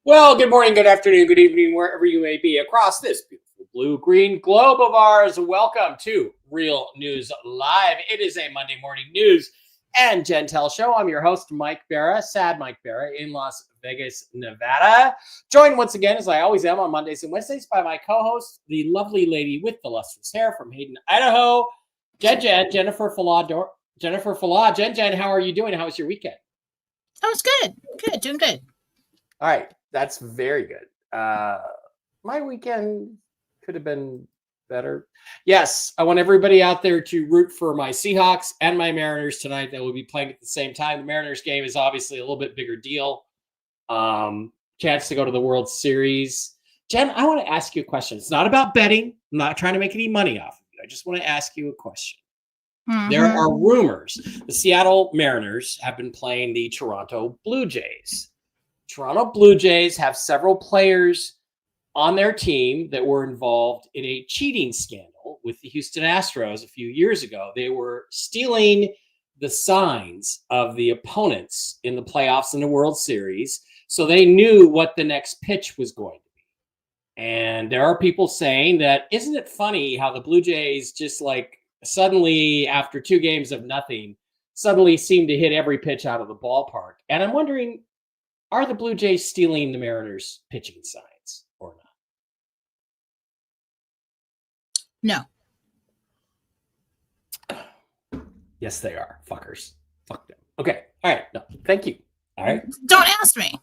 Well, good morning, good afternoon, good evening, wherever you may be across this beautiful blue-green globe of ours. Welcome to Real News Live. It is a Monday morning news and Jentel show. I'm your host, Mike Bara, sad Mike Bara, in Las Vegas, Nevada. Joined once again, as I always am on Mondays and Wednesdays, by my co-host, the lovely lady with the lustrous hair from Hayden, Idaho, Jennifer Falah. Jen, how are you doing? How was your weekend? Oh, it's good. Good, doing good. All right, that's very good. My weekend could have been better. Yes, I want everybody out there to root for my Seahawks and my Mariners tonight. That will be playing at the same time. The Mariners game is obviously a little bit bigger deal. Chance to go to the World Series. Jen, I want to ask you a question. It's not about betting. I'm not trying to make any money off of you. I just want to ask you a question. Mm-hmm. There are rumors. The Seattle Mariners have been playing the Toronto Blue Jays. Toronto Blue Jays have several players on their team that were involved in a cheating scandal with the Houston Astros a few years ago. They were stealing the signs of the opponents in the playoffs in the World Series, so they knew what the next pitch was going to be. And there are people saying that, isn't it funny how the Blue Jays just like suddenly, after 2 games of nothing, suddenly seem to hit every pitch out of the ballpark? And I'm wondering, are the Blue Jays stealing the Mariners' pitching signs or not? No. Yes, they are. Fuckers. Fuck them. Okay. All right. No. Thank you. All right. Don't ask me.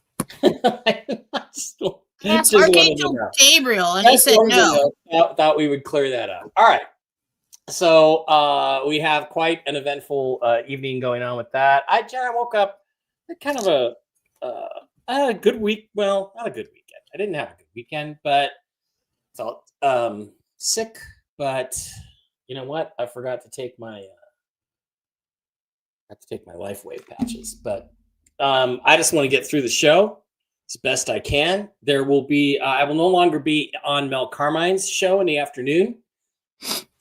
Ask Archangel Gabriel, and he said no. Thought we would clear that up. All right. So we have quite an eventful evening going on with that. I woke up kind of I had a good week. Well, not a good weekend. I didn't have a good weekend, but felt sick. But you know what? I forgot to take my LifeWave patches. But I just want to get through the show as best I can. There will be. I will no longer be on Mel Carmine's show in the afternoon,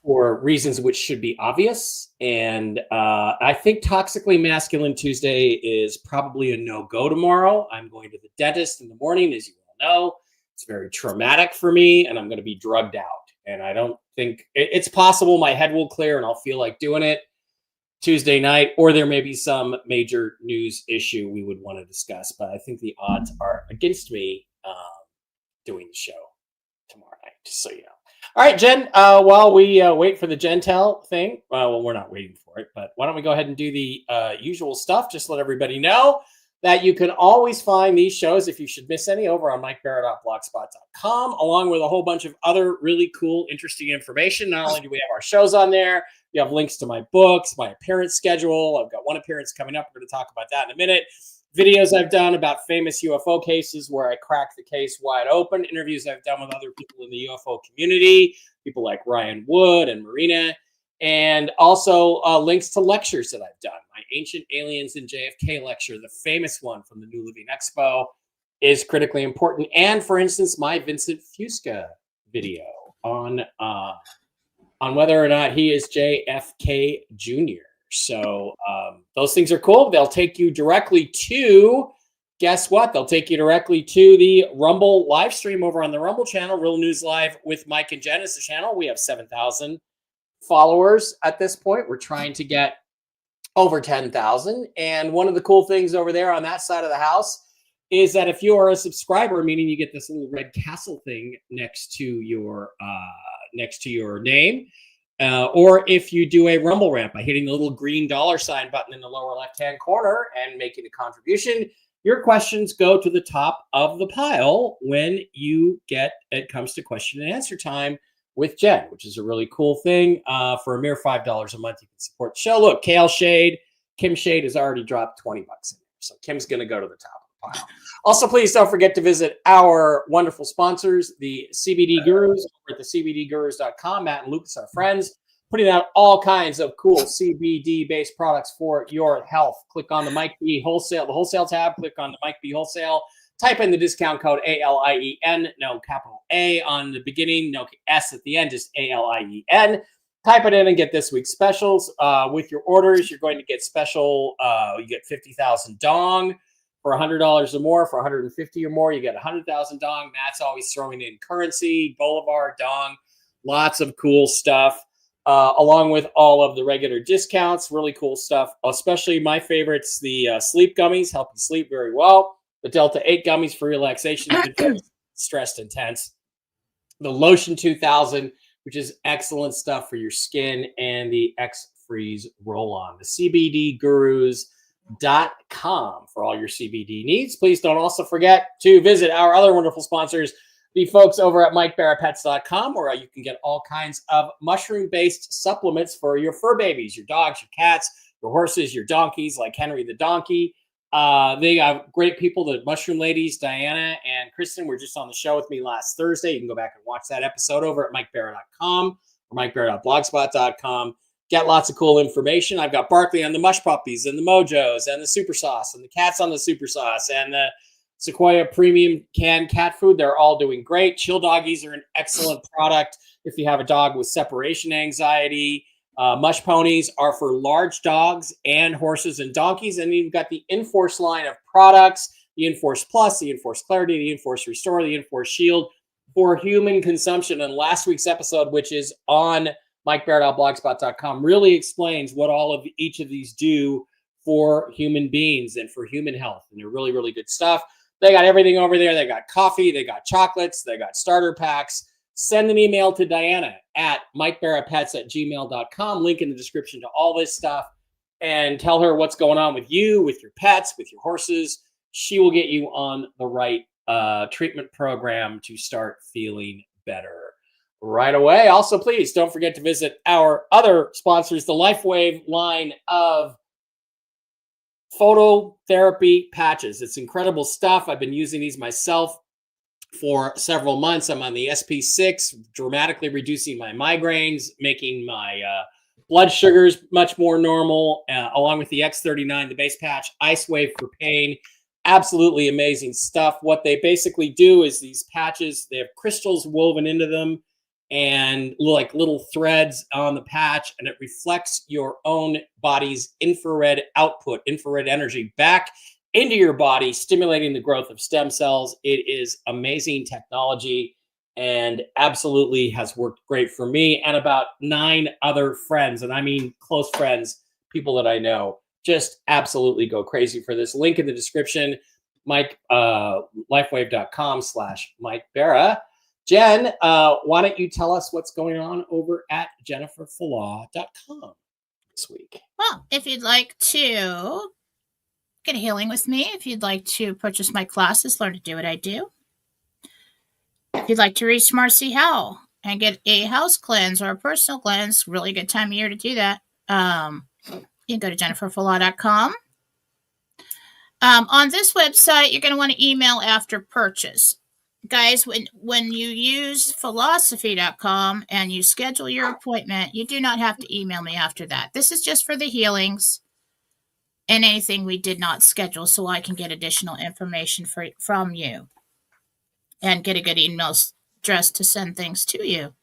for reasons which should be obvious. And I think Toxically Masculine Tuesday is probably a no-go tomorrow. I'm going to the dentist in the morning, as you all know. It's very traumatic for me, and I'm going to be drugged out. And I don't think it's possible my head will clear and I'll feel like doing it Tuesday night, or there may be some major news issue we would want to discuss. But I think the odds are against me doing the show tomorrow night, just so you know. All right, Jen, while we wait for the Jentel thing, well, we're not waiting for it, but why don't we go ahead and do the usual stuff? Just let everybody know that you can always find these shows, if you should miss any, over on mikebara.blogspot.com, along with a whole bunch of other really cool, interesting information. Not only do we have our shows on there, you have links to my books, my appearance schedule. I've got one appearance coming up. We're going to talk about that in a minute. Videos I've done about famous UFO cases where I crack the case wide open. Interviews I've done with other people in the UFO community, people like Ryan Wood and Marina, and also links to lectures that I've done. My Ancient Aliens and JFK lecture, the famous one from the New Living Expo, is critically important. And for instance, my Vincent Fusca video on whether or not he is JFK Jr. So those things are cool. They'll take you directly to, guess what? They'll take you directly to the Rumble live stream over on the Rumble channel, Real News Live with Mike and Jen is the channel. We have 7,000 followers at this point. We're trying to get over 10,000. And one of the cool things over there on that side of the house is that if you are a subscriber, meaning you get this little red castle thing next to your name, or if you do a Rumble Ramp by hitting the little green $ button in the lower left-hand corner and making a contribution, your questions go to the top of the pile when it comes to question and answer time with Jen, which is a really cool thing. For a mere $5 a month, you can support the show. Look, Kim Shade has already dropped $20 in there, so Kim's going to go to the top of the pile. Also, please don't forget to visit our wonderful sponsors, the CBD Gurus, over at thecbdgurus.com. Matt and Lucas, our friends, putting out all kinds of cool CBD-based products for your health. Click on the Mike B Wholesale, the wholesale tab. Click on the Mike B Wholesale. Type in the discount code ALIEN, no capital A on the beginning, no S at the end, just ALIEN. Type it in and get this week's specials. With your orders, you're going to get special, you get 50,000 dong For $100 or more, for $150 or more, you get 100,000 dong. Matt's always throwing in currency, Bolivar, dong, lots of cool stuff, along with all of the regular discounts. Really cool stuff, especially my favorites, the sleep gummies, help you sleep very well. The Delta 8 gummies for relaxation, stressed and tense. The Lotion 2000, which is excellent stuff for your skin, and the X-Freeze roll-on. The CBD Gurus .com for all your CBD needs. Please don't also forget to visit our other wonderful sponsors, the folks over at MikeBaraPets.com, where you can get all kinds of mushroom-based supplements for your fur babies, your dogs, your cats, your horses, your donkeys, like Henry the donkey. They have great people. The mushroom ladies, Diana and Kristen, were just on the show with me last Thursday. You can go back and watch that episode over at MikeBara.com or MikeBara.blogspot.com. Get lots of cool information. I've got Barkley on the Mush Puppies and the Mojos and the Super Sauce and the cats on the Super Sauce and the Sequoia Premium Canned Cat Food. They're all doing great. Chill Doggies are an excellent product if you have a dog with separation anxiety. Mush Ponies are for large dogs and horses and donkeys. And you've got the Enforce line of products, the Enforce Plus, the Enforce Clarity, the Enforce Restore, the Enforce Shield for human consumption. And last week's episode, which is on MikeBara.blogspot.com, really explains what all of each of these do for human beings and for human health. And they're really, really good stuff. They got everything over there. They got coffee, they got chocolates, they got starter packs. Send an email to Diana at MikeBaraPets@gmail.com. Link in the description to all this stuff. And tell her what's going on with you, with your pets, with your horses. She will get you on the right treatment program to start feeling better right away. Also, please don't forget to visit our other sponsors, the LifeWave line of phototherapy patches. It's incredible stuff. I've been using these myself for several months. I'm on the SP6, dramatically reducing my migraines, making my blood sugars much more normal, along with the X39, the base patch, Ice Wave for pain. Absolutely amazing stuff. What they basically do is these patches, they have crystals woven into them and like little threads on the patch, and it reflects your own body's infrared output, infrared energy back into your body, stimulating the growth of stem cells. It is amazing technology and absolutely has worked great for me and about 9 other friends. And I mean close friends, people that I know. Just absolutely go crazy for this. Link in the description, lifewave.com/MikeBara. Jen, why don't you tell us what's going on over at JenniferFalaw.com this week? Well, if you'd like to get healing with me, if you'd like to purchase my classes, learn to do what I do, if you'd like to reach Marcy Howell and get a house cleanse or a personal cleanse, really good time of year to do that. You can go to JenniferFalaw.com. On this website, you're going to want to email after purchase. Guys, when you use philosophy.com and you schedule your appointment, you do not have to email me after that. This is just for the healings and anything we did not schedule, so I can get additional information from you and get a good email address to send things to you.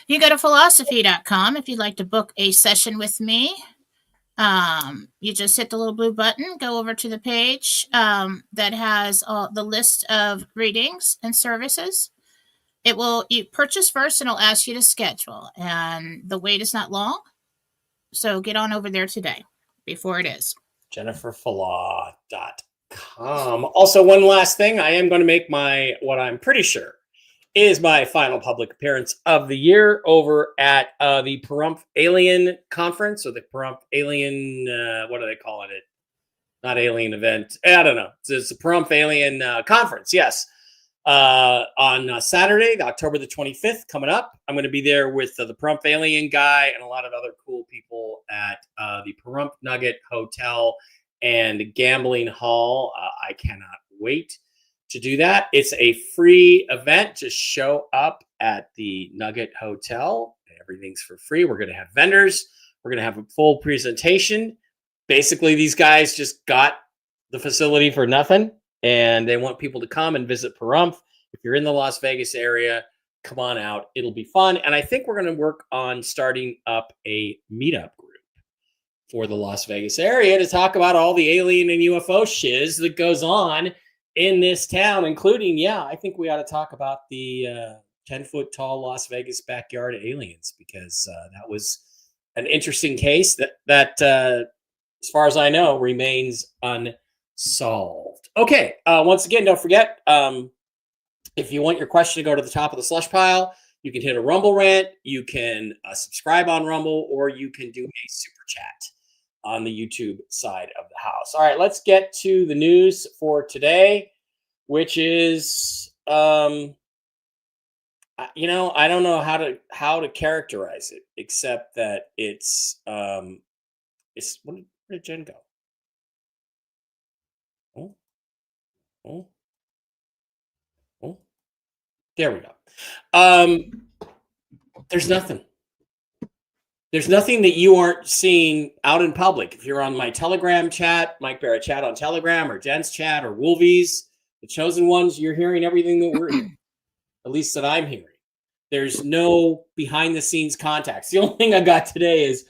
You go to philosophy.com if you'd like to book a session with me. You just hit the little blue button, go over to the page that has the list of readings and services. You purchase first and it'll ask you to schedule, and the wait is not long. So get on over there today before it is. JenniferFalaw.com. Also, one last thing, I am going to make what I'm pretty sure is my final public appearance of the year over at the Pahrump Alien Conference, or the Pahrump Alien, what are they calling it? Not alien event. I don't know. It's the Pahrump Alien Conference, yes. On Saturday, October the 25th, coming up. I'm going to be there with the Pahrump Alien guy and a lot of other cool people at the Pahrump Nugget Hotel and Gambling Hall. I cannot wait to do that. It's a free event. Just show up at the Nugget Hotel. Everything's for free. We're going to have vendors. We're going to have a full presentation. Basically, these guys just got the facility for nothing, and they want people to come and visit Pahrump. If you're in the Las Vegas area, come on out. It'll be fun. And I think we're going to work on starting up a meetup group. for the Las Vegas area to talk about all the alien and UFO shiz that goes on in this town, including, I think we ought to talk about the 10-foot tall Las Vegas backyard aliens, because that was an interesting case that as far as I know, remains unsolved. Okay, once again, don't forget, if you want your question to go to the top of the slush pile, you can hit a Rumble rant, you can subscribe on Rumble, or you can do a super chat on the YouTube side of the house. All right, let's get to the news for today, which is, I don't know how to characterize it, except that it's where did Jen go? Oh, there we go. There's nothing. There's nothing that you aren't seeing out in public. If you're on my Telegram chat, Mike Bara chat on Telegram, or Jen's chat, or Wolvie's, the chosen ones, you're hearing everything that we're hearing, at least that I'm hearing. There's no behind the scenes contacts. The only thing I got today is,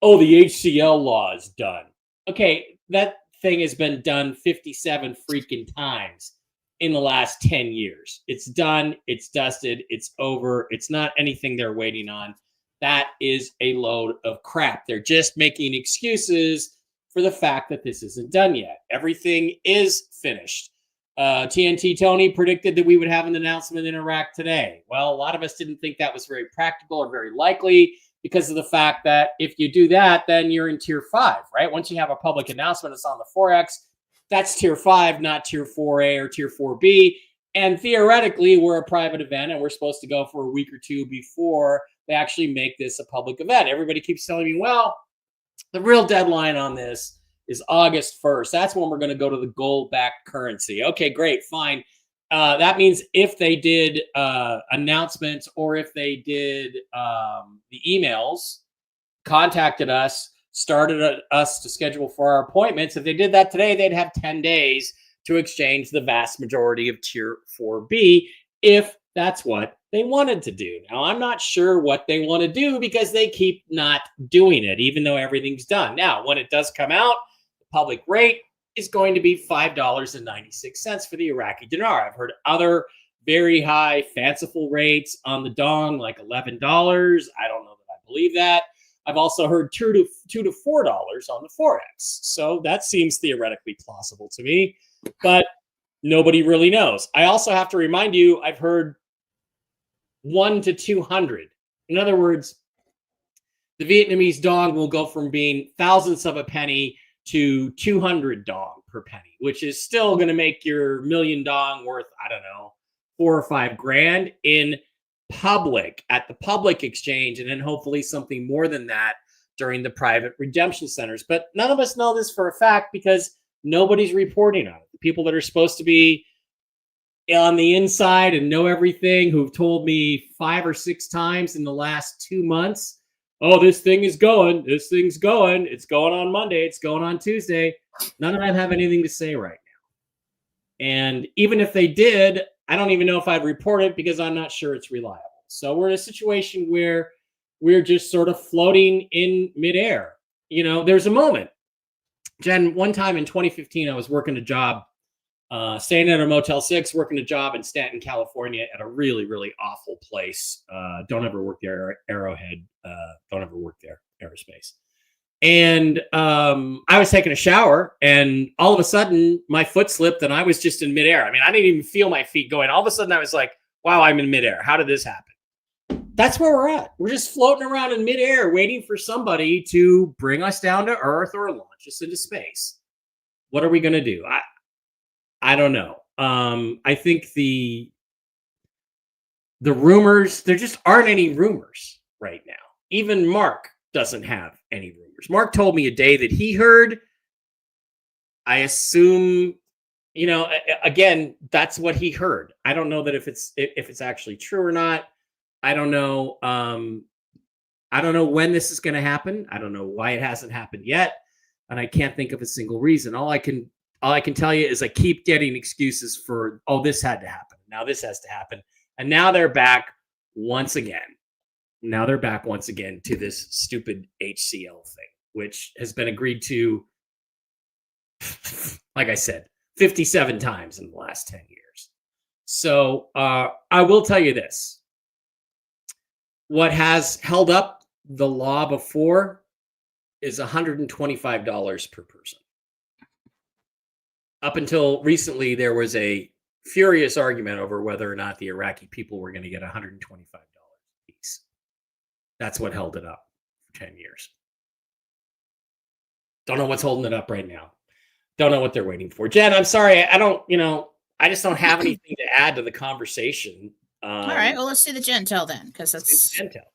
the HCL law is done. Okay, that thing has been done 57 freaking times in the last 10 years. It's done, it's dusted, it's over. It's not anything they're waiting on. That is a load of crap. They're just making excuses for the fact that this isn't done yet. Everything is finished. TNT Tony predicted that we would have an announcement in Iraq today. Well, a lot of us didn't think that was very practical or very likely, because of the fact that if you do that, then you're in tier 5, right? Once you have a public announcement, it's on the 4X. That's tier 5, not tier 4A or tier 4B. And theoretically, we're a private event, and we're supposed to go for a week or two before they actually make this a public event. Everybody keeps telling me, well, the real deadline on this is August 1st. That's when we're going to go to the gold-backed currency. Okay, great, fine. That means if they did announcements, or if they did the emails, contacted us, started us to schedule for our appointments, if they did that today, they'd have 10 days to exchange the vast majority of tier 4B, if that's what they wanted to do. Now, I'm not sure what they want to do, because they keep not doing it, even though everything's done. Now, when it does come out, the public rate is going to be $5.96 for the Iraqi dinar. I've heard other very high fanciful rates on the dong, like $11. I don't know that I believe that. I've also heard $2 to $4 on the Forex. So that seems theoretically plausible to me, but nobody really knows. I also have to remind you, I've heard 1 to 200. In other words, the Vietnamese dong will go from being thousandths of a penny to 200 dong per penny, which is still going to make your million dong worth, I don't know, 4 or 5 grand in public, at the public exchange, and then hopefully something more than that during the private redemption centers. But none of us know this for a fact, because nobody's reporting on it. The people that are supposed to be on the inside and know everything, who've told me 5 or 6 times in the last 2 months, this thing is going, it's going on Monday, it's going on Tuesday. None of them have anything to say right now. And even if they did, I don't even know if I'd report it, because I'm not sure it's reliable. So we're in a situation where we're just sort of floating in midair. There's a moment. Jen, one time in 2015, I was working a job, staying at a Motel 6, working a job in Stanton, California, at a really, really awful place. Don't ever work there, Arrowhead. Don't ever work there, aerospace. And I was taking a shower, and all of a sudden my foot slipped, and I was just in midair. I mean, I didn't even feel my feet going. All of a sudden I was like, wow, I'm in midair. How did this happen? That's where we're at. We're just floating around in midair, waiting for somebody to bring us down to Earth or launch us into space. What are we going to do? I don't know. I think the rumors, there just aren't any rumors right now. Even Mark doesn't have any rumors. Mark told me a day that he heard. I assume, again, that's what he heard. I don't know that if it's actually true or not. I don't know. I don't know when this is going to happen. I don't know why it hasn't happened yet, and I can't think of a single reason. All I can tell you is I keep getting excuses for, this had to happen. Now this has to happen, and now they're back once again. To this stupid HCL thing. which has been agreed to, like I said, 57 times in the last 10 years. So I will tell you this. What has held up the law before is $125 per person. Up until recently, there was a furious argument over whether or not the Iraqi people were going to get $125 apiece. That's what held it up for 10 years. Don't know what's holding it up right now. Don't know what they're waiting for. Jen, I'm sorry. I don't, I just don't have anything to add to the conversation. All right. Well, let's do the Jentel then, because that's Jentel.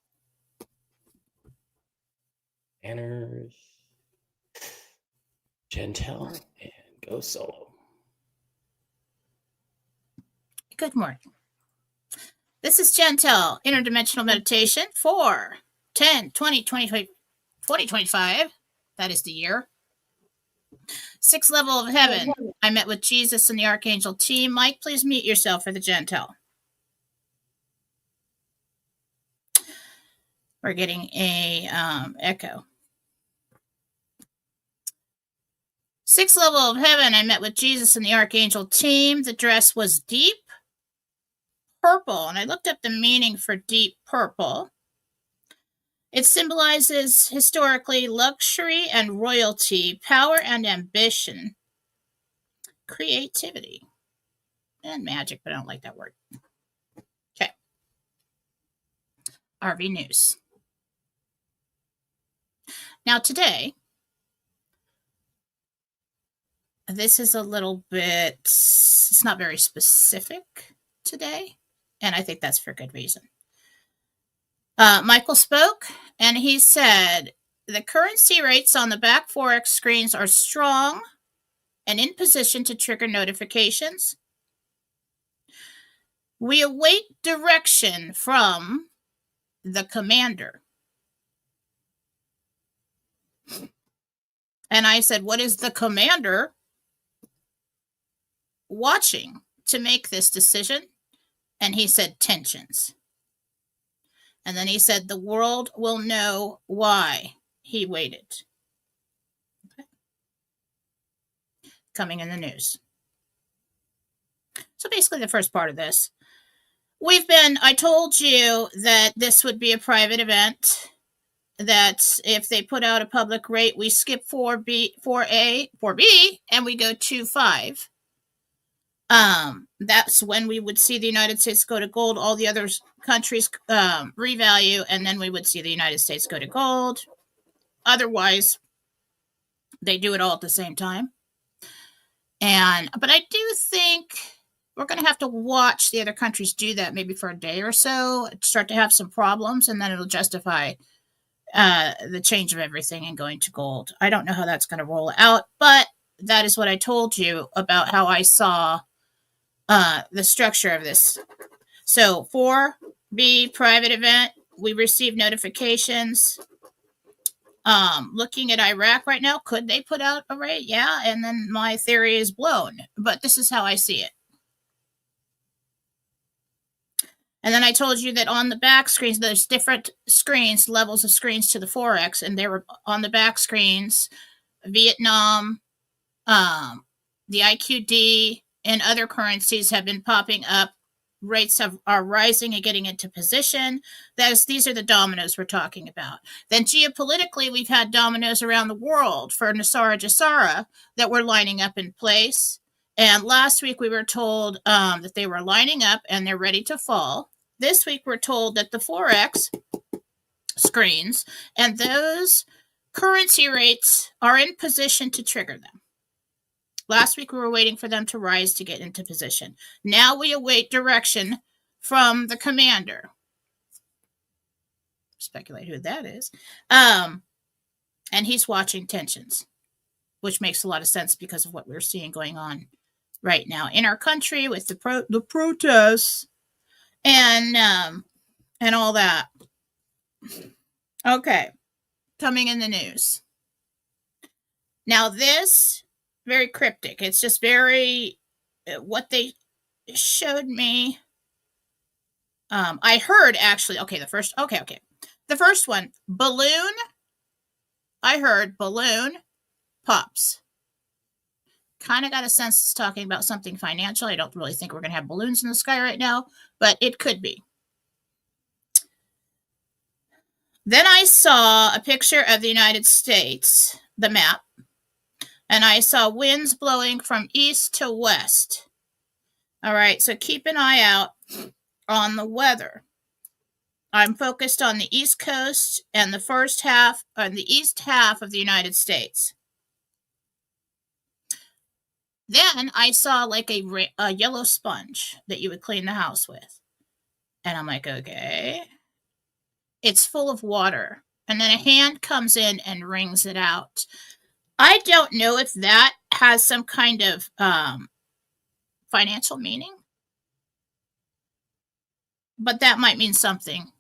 Banners. Jentel and go solo. Good morning. This is Jentel, Interdimensional Meditation for 10/20/2025. That is the year. 6th level of heaven. I met with Jesus and the Archangel team. Mike, please mute yourself for the Jentel. We're getting a echo. 6th level of heaven. I met with Jesus and the Archangel team. The dress was deep purple, and I looked up the meaning for deep purple. It symbolizes historically luxury and royalty, power and ambition, creativity, and magic, but I don't like that word. Okay. RV News. Now today, this is a little bit, it's not very specific today, and I think that's for good reason. Michael spoke, and he said, the currency rates on the back Forex screens are strong and in position to trigger notifications. We await direction from the commander. And I said, what is the commander watching to make this decision? And he said, tensions. And then he said, the world will know why he waited. Okay. Coming in the news. So basically the first part of this. I told you that this would be a private event, that if they put out a public rate, we skip 4B, and we go 2.5. That's when we would see the United States go to gold, all the other countries revalue, and then we would see the United States go to gold. Otherwise, they do it all at the same time. But I do think we're going to have to watch the other countries do that maybe for a day or so, start to have some problems, and then it'll justify the change of everything and going to gold. I don't know how that's going to roll out, but that is what I told you about how I saw the structure of this. So 4B private event, we receive notifications. Looking at Iraq right now, could they put out a rate? Yeah, and then my theory is blown. But this is how I see it. And then I told you that on the back screens, there's different screens, levels of screens to the Forex, and they were on the back screens, Vietnam, the IQD, and other currencies have been popping up. Rates are rising and getting into position. These are the dominoes we're talking about. Then geopolitically, we've had dominoes around the world for Nasara Jasara that were lining up in place. And last week we were told that they were lining up and they're ready to fall. This week we're told that the Forex screens and those currency rates are in position to trigger them. Last week we were waiting for them to rise to get into position. Now we await direction from the commander. Speculate who that is. And he's watching tensions, which makes a lot of sense because of what we're seeing going on right now in our country with the protests and all that. Okay, coming in the news. Now this, very cryptic. It's just very, what they showed me. I heard actually, the first one, balloon I heard balloon pops. Kind of got a sense it's talking about something financial. I don't really think we're going to have balloons in the sky right now, but it could be. Then I saw a picture of the United States, the map, and I saw winds blowing from east to west. All right, so keep an eye out on the weather. I'm focused on the East Coast and the first half, on the east half of the United States. Then I saw like a yellow sponge that you would clean the house with. And I'm like, okay. It's full of water. And then a hand comes in and wrings it out. I don't know if that has some kind of financial meaning, but that might mean something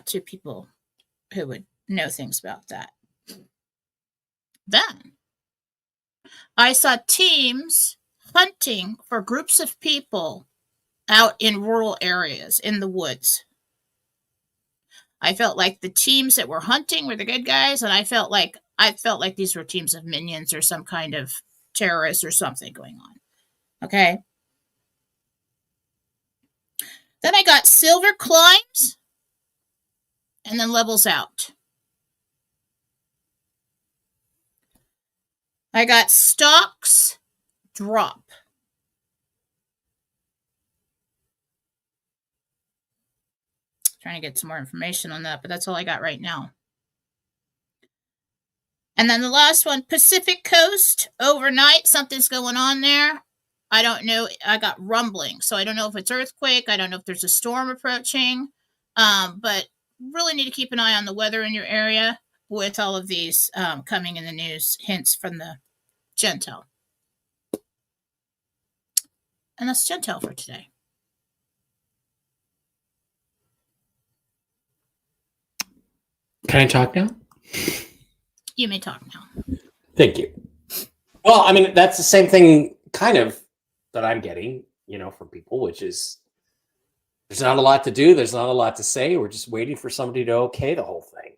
to people who would know things about that. Then I saw teams hunting for groups of people out in rural areas in the woods. I felt like the teams that were hunting were the good guys, and I felt like these were teams of minions or some kind of terrorists or something going on. Okay. Then I got silver climbs and then levels out. I got stocks drop. Trying to get some more information on that, but that's all I got right now. And then the last one, Pacific Coast, overnight, something's going on there. I don't know. I got rumbling, so I don't know if it's earthquake. I don't know if there's a storm approaching, but really need to keep an eye on the weather in your area with all of these coming in the news, hints from the Jentel. And that's Jentel for today. Can I talk now? You may talk now. Thank you. Well, I mean, that's the same thing kind of that I'm getting, from people, which is there's not a lot to do. There's not a lot to say. We're just waiting for somebody to okay the whole thing.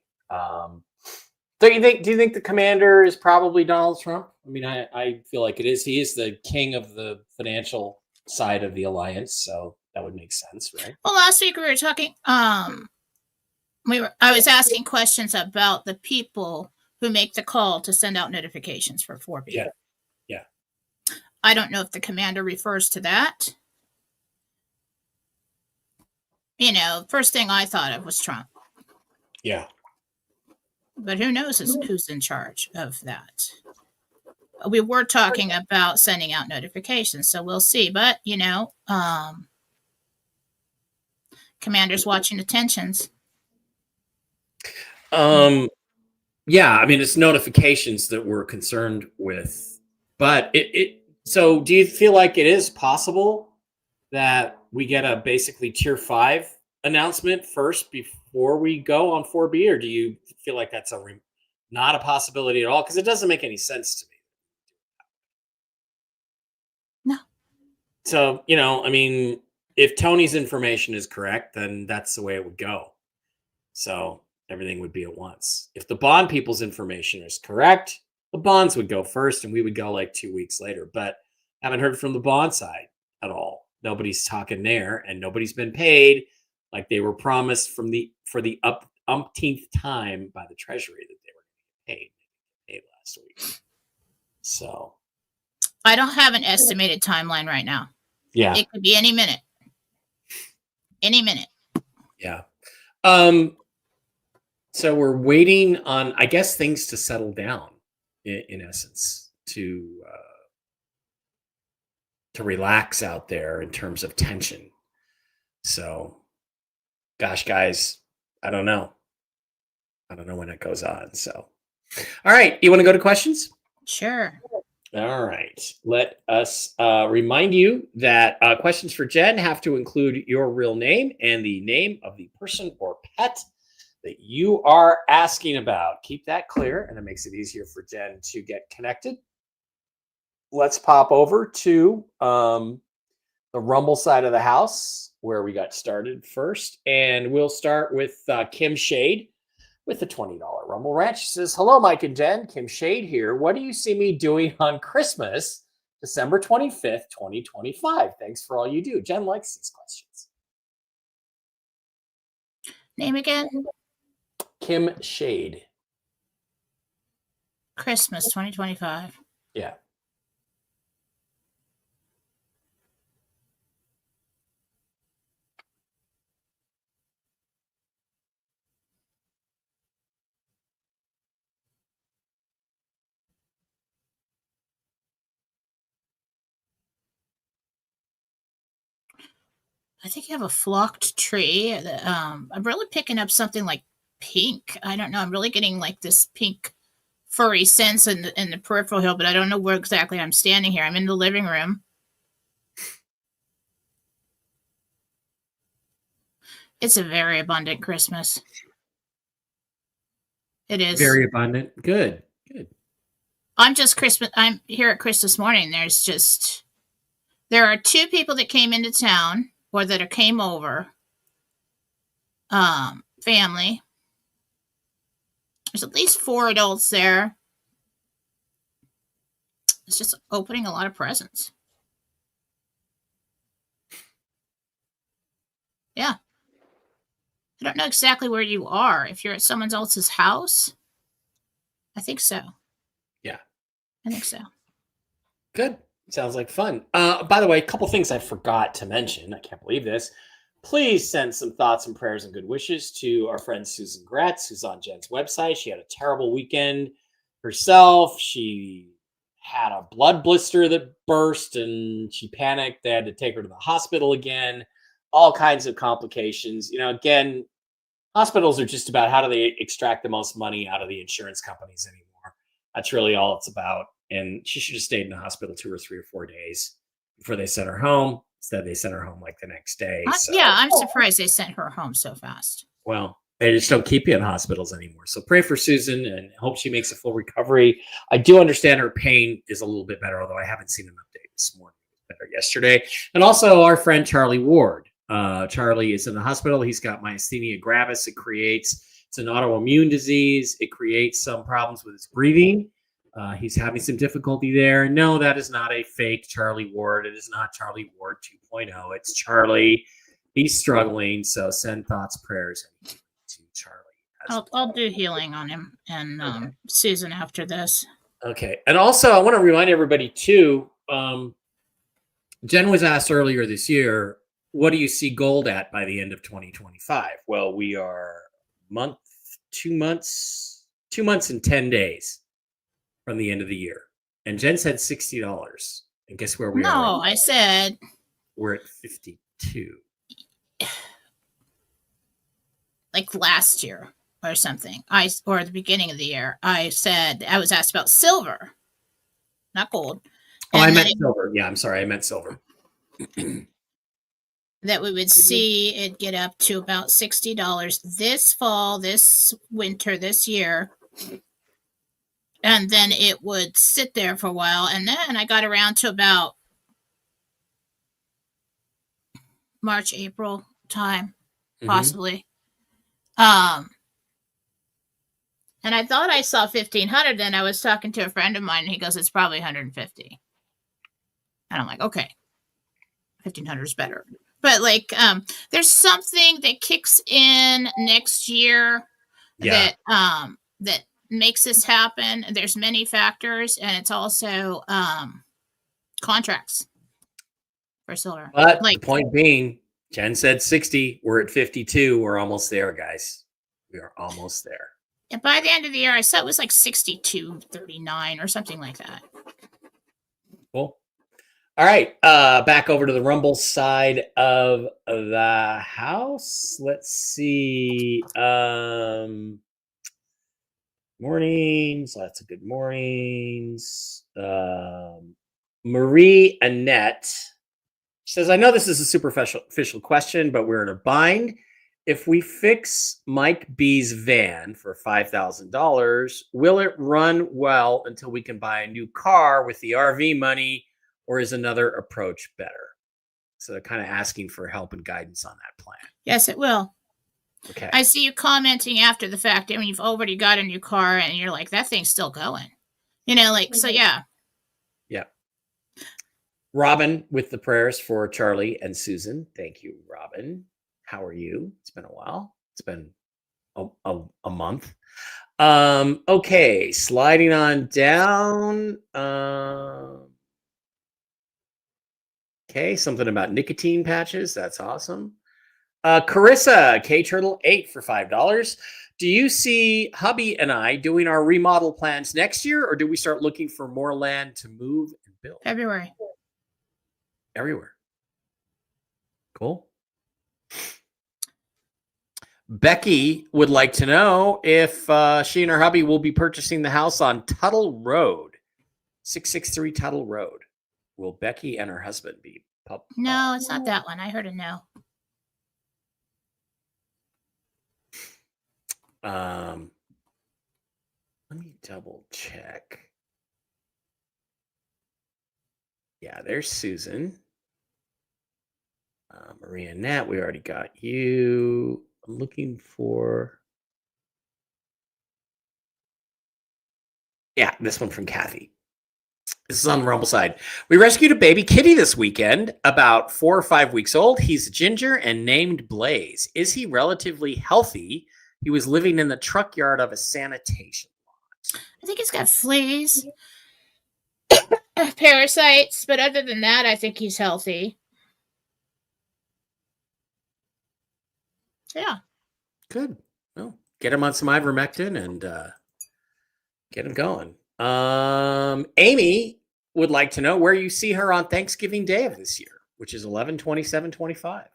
Do you think the commander is probably Donald Trump? I mean, I feel like it is. He is the king of the financial side of the alliance, so that would make sense, right? Well, last week we were talking. I was asking questions about the people who make the call to send out notifications for 4B. Yeah. I don't know if the commander refers to that. First thing I thought of was Trump. Yeah. But who knows who's in charge of that? We were talking about sending out notifications, so we'll see. But, commander's watching the tensions. Yeah, I mean, it's notifications that we're concerned with. But so do you feel like it is possible that we get a basically tier 5 announcement first before we go on 4B, or do you feel like that's not a possibility at all? Because it doesn't make any sense to me. No. So, I mean, if Tony's information is correct, then that's the way it would go. So everything would be at once. If the bond people's information is correct, the bonds would go first and we would go like 2 weeks later. But I haven't heard from the bond side at all. Nobody's talking there, and nobody's been paid like they were promised for the umpteenth time by the Treasury that they were paid last week. So I don't have an estimated timeline right now. Yeah. It could be any minute. Any minute. Yeah. So we're waiting on, I guess, things to settle down in essence, to relax out there in terms of tension. So, gosh, guys, I don't know when it goes on. So, all right, you want to go to questions? Sure. All right. Let us remind you that questions for Jen have to include your real name and the name of the person or pet that you are asking about. Keep that clear, and it makes it easier for Jen to get connected. Let's pop over to the Rumble side of the house where we got started first. And we'll start with Kim Shade with the $20 Rumble. Rumble Ranch. She says, hello, Mike and Jen. Kim Shade here. What do you see me doing on Christmas, December 25th, 2025? Thanks for all you do. Jen likes these questions. Name again? Kim Shade. Christmas 2025. Yeah. I think you have a flocked tree. I'm really picking up something like pink. I don't know. I'm really getting like this pink furry sense in the peripheral hill, but I don't know where exactly I'm standing here. I'm in the living room. It's a very abundant Christmas. It is. Very abundant. Good. Good. I'm here at Christmas morning. There are two people that came into town or that came over. Family. There's at least 4 adults there. It's just opening a lot of presents. Yeah. I don't know exactly where you are. If you're at someone else's house, I think so. Yeah. I think so. Good. Sounds like fun. By the way, a couple things I forgot to mention. I can't believe this. Please send some thoughts and prayers and good wishes to our friend Susan Gretz, who's on Jen's website. She had a terrible weekend herself. She had a blood blister that burst and she panicked. They had to take her to the hospital again. All kinds of complications. Again, hospitals are just about how do they extract the most money out of the insurance companies anymore. That's really all it's about. And she should have stayed in the hospital 2 or 3 or 4 days before they sent her home. Instead, they sent her home like the next day. Yeah, I'm surprised they sent her home so fast. Well, they just don't keep you in hospitals anymore. So pray for Susan and hope she makes a full recovery. I do understand her pain is a little bit better, although I haven't seen an update this morning. It was better yesterday. And also our friend Charlie Ward. Charlie is in the hospital. He's got myasthenia gravis. It's an autoimmune disease. It creates some problems with his breathing. He's having some difficulty there. No, that is not a fake Charlie Ward. It is not Charlie Ward 2.0. It's Charlie. He's struggling. So send thoughts, prayers to Charlie. I'll do healing on him and okay. Susan after this. Okay. And also, I want to remind everybody, too, Jen was asked earlier this year, what do you see gold at by the end of 2025? Well, we are 2 months and 10 days from the end of the year. And Jen said $60. And guess where we are? No, I said we're at 52. Like last year or something. Or the beginning of the year. I said I was asked about silver, not gold. Oh, I meant silver. Yeah, I'm sorry. I meant silver. That we would see it get up to about $60 this fall, this winter, this year. And then it would sit there for a while. And then I got around to about March, April time, possibly. And I thought I saw 1,500. Then I was talking to a friend of mine and he goes, it's probably 150. And I'm like, okay, 1,500 is better. But there's something that kicks in next year that makes this happen. There's many factors, and it's also contracts for silver. But the point being, Jen said 60. We're at 52. We're almost there, guys. We are almost there. And by the end of the year, I saw it was like 62.39 or something like that. Cool. All right, back over to the Rumble side of the house. Let's see. Mornings, lots of good mornings. Marie Annette says, I know this is a superficial question, but we're in a bind. If we fix Mike B's van for $5,000, will it run well until we can buy a new car with the RV money? Or is another approach better? So they're kind of asking for help and guidance on that plan. Yes, it will. Okay. I see you commenting after the fact when you've already got a new car and you're like, that thing's still going. So yeah. Yeah. Robin with the prayers for Charlie and Susan. Thank you, Robin. How are you? It's been a while. It's been a month. Okay, sliding on down. Okay, something about nicotine patches. That's awesome. Carissa, K Turtle 8 for $5. Do you see hubby and I doing our remodel plans next year, or do we start looking for more land to move and build? February. Everywhere. Cool. Becky would like to know if she and her hubby will be purchasing the house on Tuttle Road, 663 Tuttle Road. Will Becky and her husband be? No, it's not that one. I heard a no. Let me double check. Yeah, there's Susan. Maria Nat, we already got you. I'm looking for. Yeah, this one from Kathy. This is on the Rumble side. We rescued a baby kitty this weekend, about 4 or 5 weeks old. He's a ginger and named Blaze. Is he relatively healthy? He was living in the truck yard of a sanitation lot. I think he's got fleas, parasites, but other than that, I think he's healthy. Yeah. Good. Well, get him on some ivermectin and get him going. Amy would like to know where you see her on Thanksgiving Day of this year, which is 11/27/25.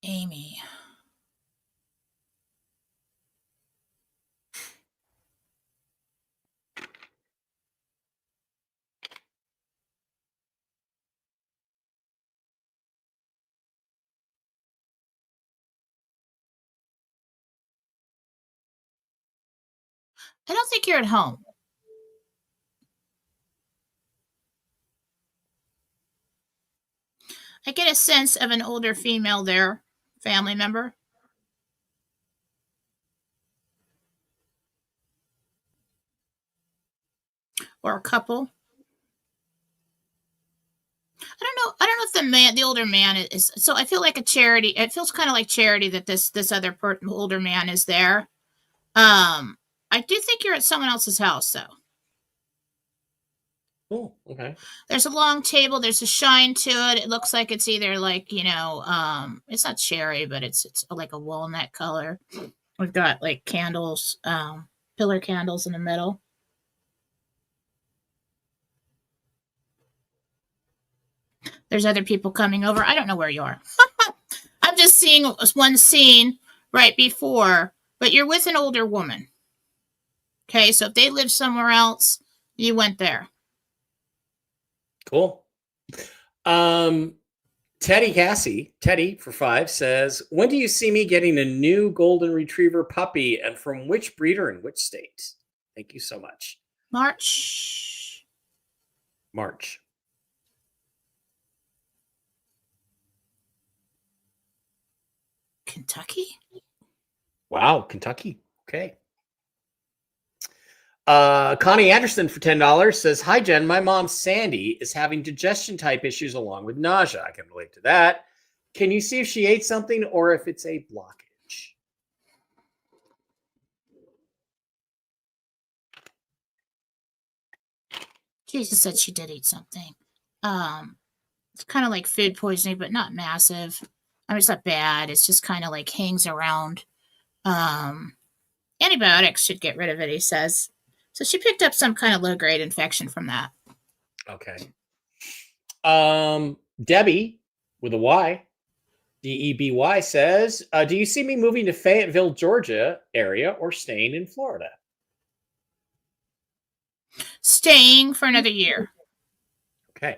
Amy. I don't think you're at home. I get a sense of an older female there, family member. Or a couple. I don't know if the older man is. So I feel like a charity. It feels kind of like charity that this other older man is there. I do think you're at someone else's house though. Oh, okay. There's a long table. There's a shine to it. It looks like it's either like it's not cherry, but it's like a walnut color. We've got like candles, pillar candles in the middle. There's other people coming over. I don't know where you are. I'm just seeing one scene right before, but you're with an older woman. Okay, so if they live somewhere else, you went there. Cool. Teddy for 5 says, when do you see me getting a new golden retriever puppy, and from which breeder and which state? Thank you so much. March. Kentucky? Wow, Kentucky. Okay. Connie Anderson for $10 says, hi, Jen. My mom, Sandy, is having digestion type issues along with nausea. I can relate to that. Can you see if she ate something or if it's a blockage? Jesus said she did eat something. It's kind of like food poisoning, but not massive. I mean, it's not bad. It's just kind of like hangs around. Antibiotics should get rid of it, he says. So she picked up some kind of low-grade infection from that. Okay. Debbie with a Y, Deby says, do you see me moving to Fayetteville, Georgia area or staying in Florida? Staying for another year. Okay.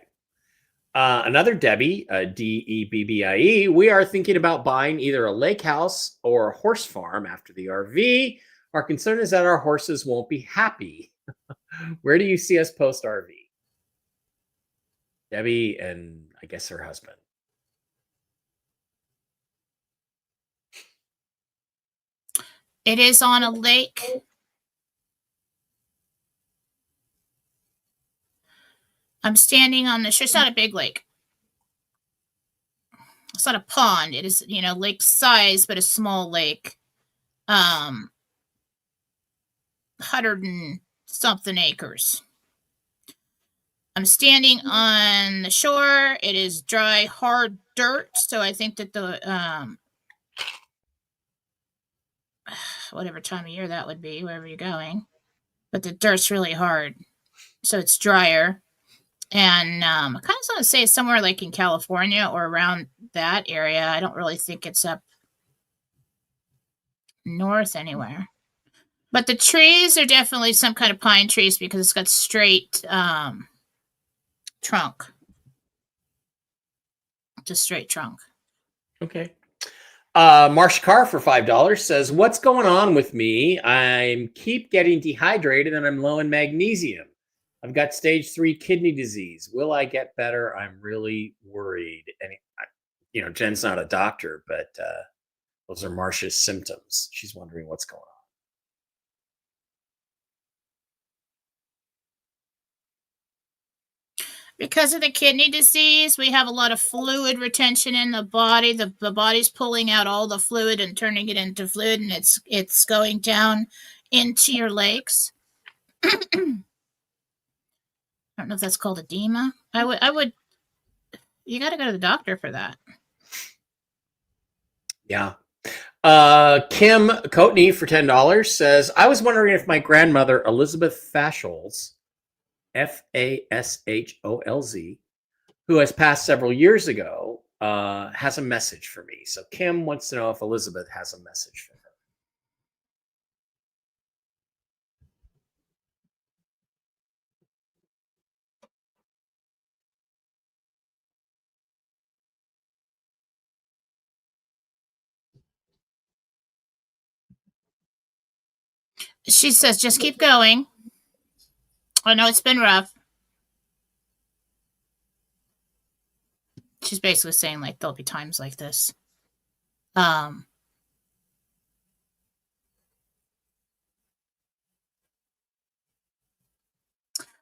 Another Debbie, Debbie, we are thinking about buying either a lake house or a horse farm after the RV. Our concern is that our horses won't be happy. Where do you see us post RV? Debbie and I guess her husband. It is on a lake. I'm standing on the shore. It's not a big lake. It's not a pond. It is, lake size, but a small lake. 100 and something acres. I'm standing on the shore. It is dry, hard dirt. So I think that the, whatever time of year that would be, wherever you're going, but the dirt's really hard. So it's drier. And I kind of want to say it's somewhere like in California or around that area. I don't really think it's up north anywhere. But the trees are definitely some kind of pine trees because it's got straight trunk. Just straight trunk. Okay. Marcia Carr for $5 says, what's going on with me? I keep getting dehydrated and I'm low in magnesium. I've got stage 3 kidney disease. Will I get better? I'm really worried. And, Jen's not a doctor, but those are Marcia's symptoms. She's wondering what's going on. Because of the kidney disease, we have a lot of fluid retention in the body. The body's pulling out all the fluid and turning it into fluid, and it's going down into your legs. I don't know if that's called edema. I would. You got to go to the doctor for that. Yeah. Kim Coatney for $10 says, I was wondering if my grandmother, Elizabeth Fasholz, Fasholz, who has passed several years ago, has a message for me. So Kim wants to know if Elizabeth has a message for her. She says, just keep going. I know it's been rough. She's basically saying, like, there'll be times like this.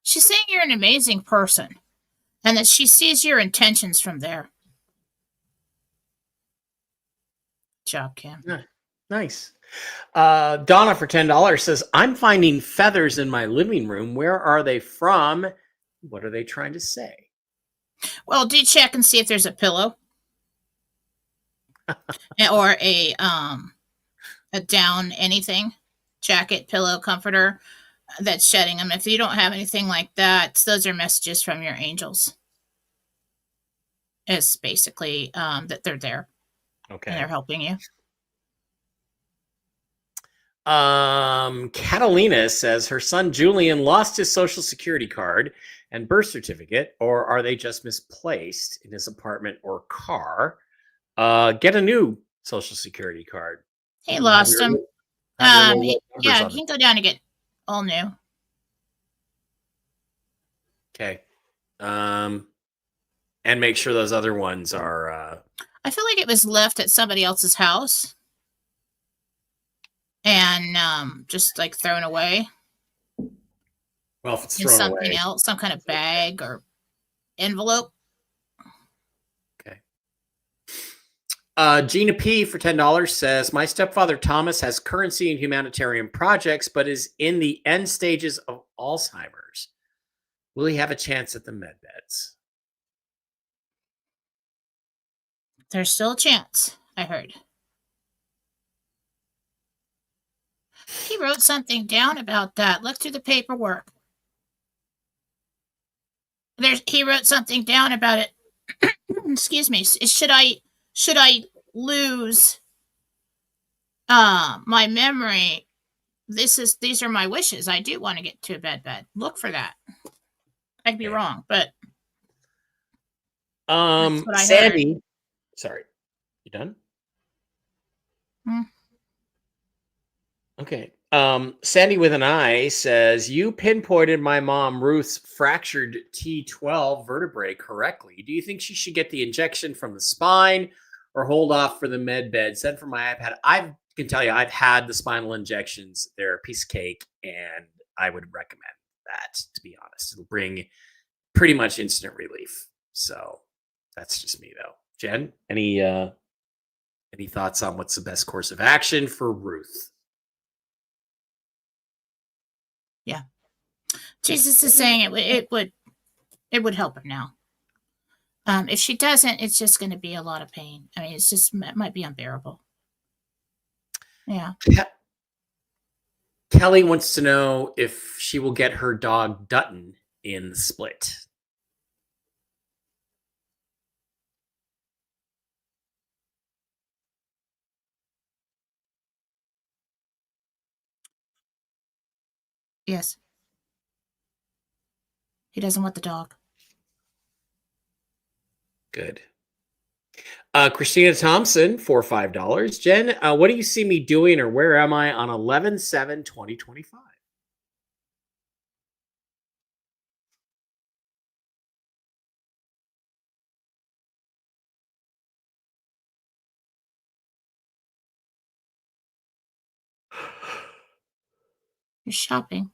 She's saying you're an amazing person and that she sees your intentions from there. Good job, Kim. Nice. Donna for $10 says, I'm finding feathers in my living room. Where are they from? What are they trying to say? Well, do check and see if there's a pillow or a down anything, jacket, pillow, comforter that's shedding them. If you don't have anything like that, those are messages from your angels. It's basically that they're there. Okay. And they're helping you. Catalina says her son Julian lost his social security card and birth certificate, or are they just misplaced in his apartment or car? Get a new social security card. He lost them. Yeah, he can go down and get all new. Okay. And make sure those other ones are I feel like it was left at somebody else's house and just like thrown away. Well, if it's in thrown something away. else, some kind of bag or envelope. Okay. Gina P for $10 says, my stepfather Thomas has currency in humanitarian projects, but is in the end stages of Alzheimer's. Will he have a chance at the med beds? There's still a chance, I heard. He wrote something down about that. Look through the paperwork. He wrote something down about it. Excuse me. Should I lose my memory? These are my wishes. I do want to get to a bed. Look for that. I could be wrong, but that's what I Sandy. heard. Sorry. You done? Okay. Sandy with an I says, you pinpointed my mom Ruth's fractured T12 vertebrae correctly. Do you think she should get the injection from the spine or hold off for the med bed? Send from my iPad. I've can tell you, I've had the spinal injections. They're a piece of cake, and I would recommend that, to be honest. It'll bring pretty much instant relief. So that's just me, though. Jen, any thoughts on what's the best course of action for Ruth? Yeah. Jesus is saying it would help her now. If she doesn't, it's just going to be a lot of pain. I mean, it might be unbearable. Yeah. Kelly wants to know if she will get her dog Dutton in the split. Yes. He doesn't want the dog. Good. Christina Thompson for $5. Jen, what do you see me doing, or where am I on 11/7/2025? You're shopping.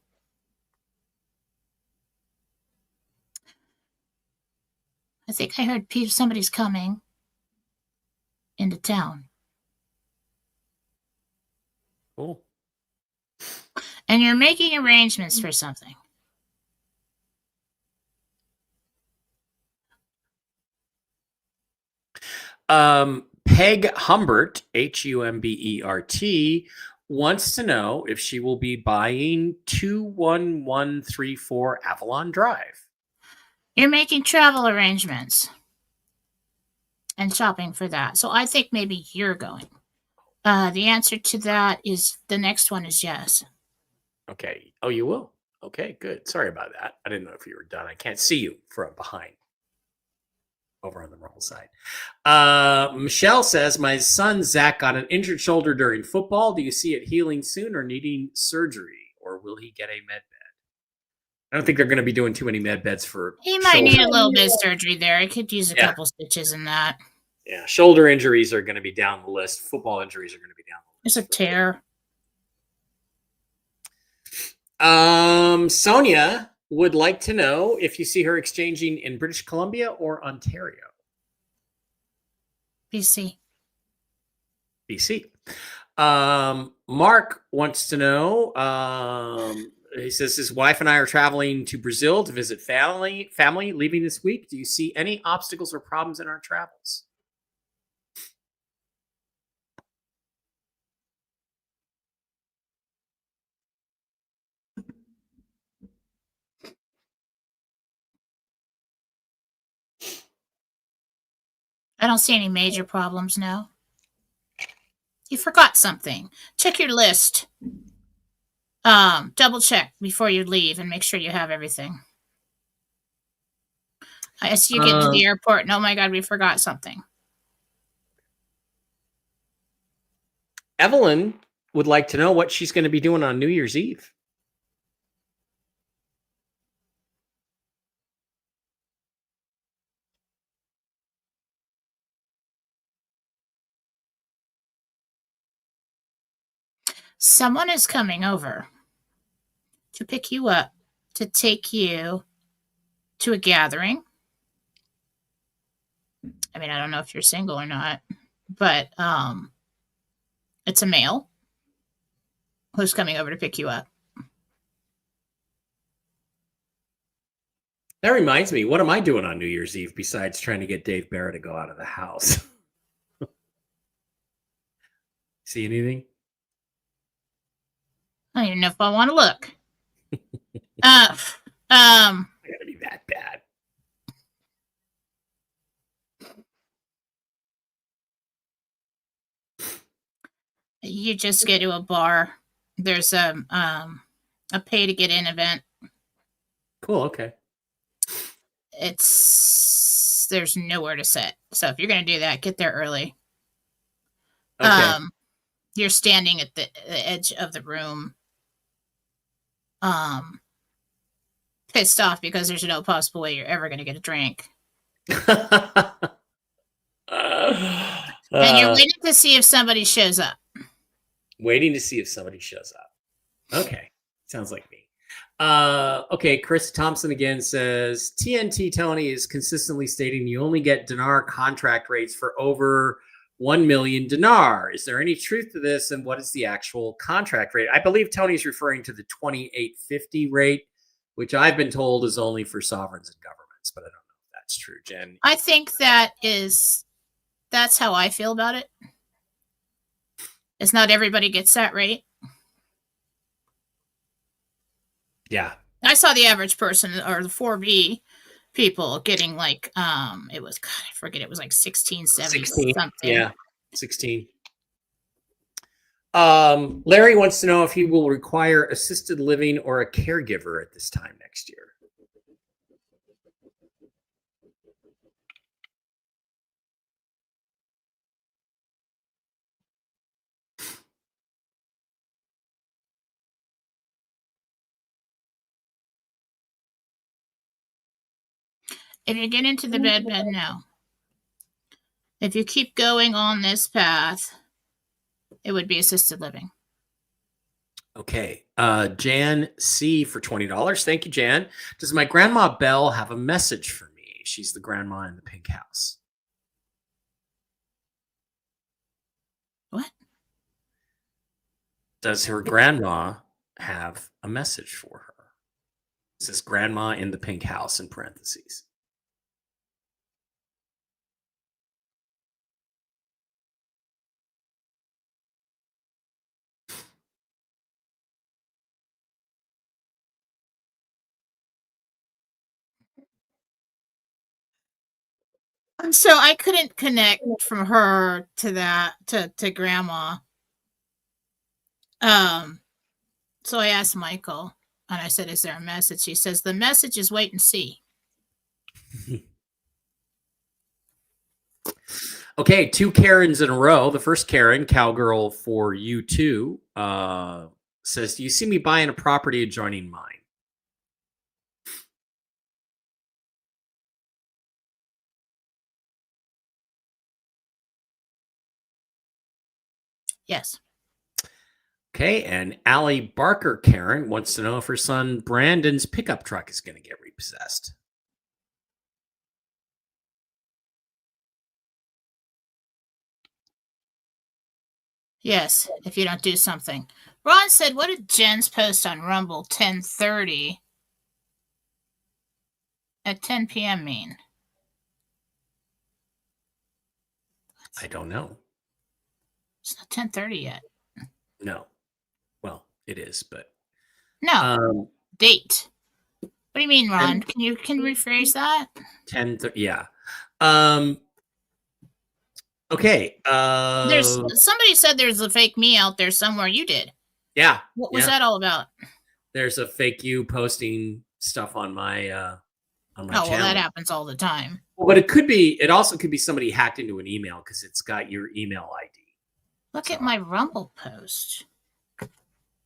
I think I heard somebody's coming into town. Cool. And you're making arrangements for something. Peg Humbert, Humbert, wants to know if she will be buying 21134 Avalon Drive. You're making travel arrangements and shopping for that. So I think maybe you're going. The answer to that is the next one is yes. Okay. Oh, you will? Okay, good. Sorry about that. I didn't know if you were done. I can't see you from behind. Over on the wrong side. Michelle says, my son Zach got an injured shoulder during football. Do you see it healing soon or needing surgery? Or will he get a med bed? I don't think they're going to be doing too many med beds for He might need a little bit of surgery there. He could use a couple stitches in that. Yeah, shoulder injuries are going to be down the list. Football injuries are going to be down the list. It's a tear. Sonia would like to know if you see her exchanging in British Columbia or Ontario. BC. Mark wants to know, he says his wife and I are traveling to Brazil to visit family leaving this week. Do you see any obstacles or problems in our travels? I don't see any major problems now. You forgot something. Check your list. Double check before you leave and make sure you have everything. As you get to the airport, and oh my God, we forgot something. Evelyn would like to know what she's going to be doing on New Year's Eve. Someone is coming over to pick you up, to take you to a gathering. I mean, I don't know if you're single or not, but it's a male who's coming over to pick you up. That reminds me, what am I doing on New Year's Eve besides trying to get Dave Bara to go out of the house? See anything? I don't even know if I want to look. I gotta be that bad. You just go to a bar. There's a pay to get in event. Cool. Okay. There's nowhere to sit. So if you're going to do that, get there early. Okay. You're standing at the edge of the room. Pissed off because there's no possible way you're ever going to get a drink. And you're waiting to see if somebody shows up. Waiting to see if somebody shows up. Okay. Sounds like me. Okay. Chris Thompson again says TNT Tony is consistently stating you only get dinar contract rates for over 1 million dinar. Is there any truth to this? And what is the actual contract rate? I believe Tony's referring to the 2850 rate, which I've been told is only for sovereigns and governments, but I don't know if that's true, Jen. I think that's how I feel about it. Is not everybody gets that rate. Yeah. I saw the average person or the 4B people getting like it was, God, I forget, it was like 1670 something. Yeah, 16. Larry wants to know if he will require assisted living or a caregiver at this time next year. If you get into the bed now. If you keep going on this path, it would be assisted living. Okay. Jan C for $20. Thank you, Jan. Does my grandma Belle have a message for me? She's the grandma in the pink house. What? Does her grandma have a message for her? It says grandma in the pink house in parentheses. So I couldn't connect from her to that to grandma. So I asked Michael and I said, is there a message? He says the message is wait and see. Okay, 2 Karens in a row. The first Karen, cowgirl for you too, says, do you see me buying a property adjoining mine? Yes. Okay, and Allie Barker Karen wants to know if her son Brandon's pickup truck is going to get repossessed. Yes, if you don't do something. Ron said, what did Jen's post on Rumble 10:30 at 10 p.m. mean? I don't know. It's not 10:30 yet. No. Well, it is, but no. Date. What do you mean, Ron? Can you rephrase that? 10. Yeah. Okay. There's somebody said there's a fake me out there somewhere. You did. Yeah. What was that all about? There's a fake you posting stuff on my channel. Well, that happens all the time. Well, but it also could be somebody hacked into an email because it's got your email ID. Look at my Rumble post.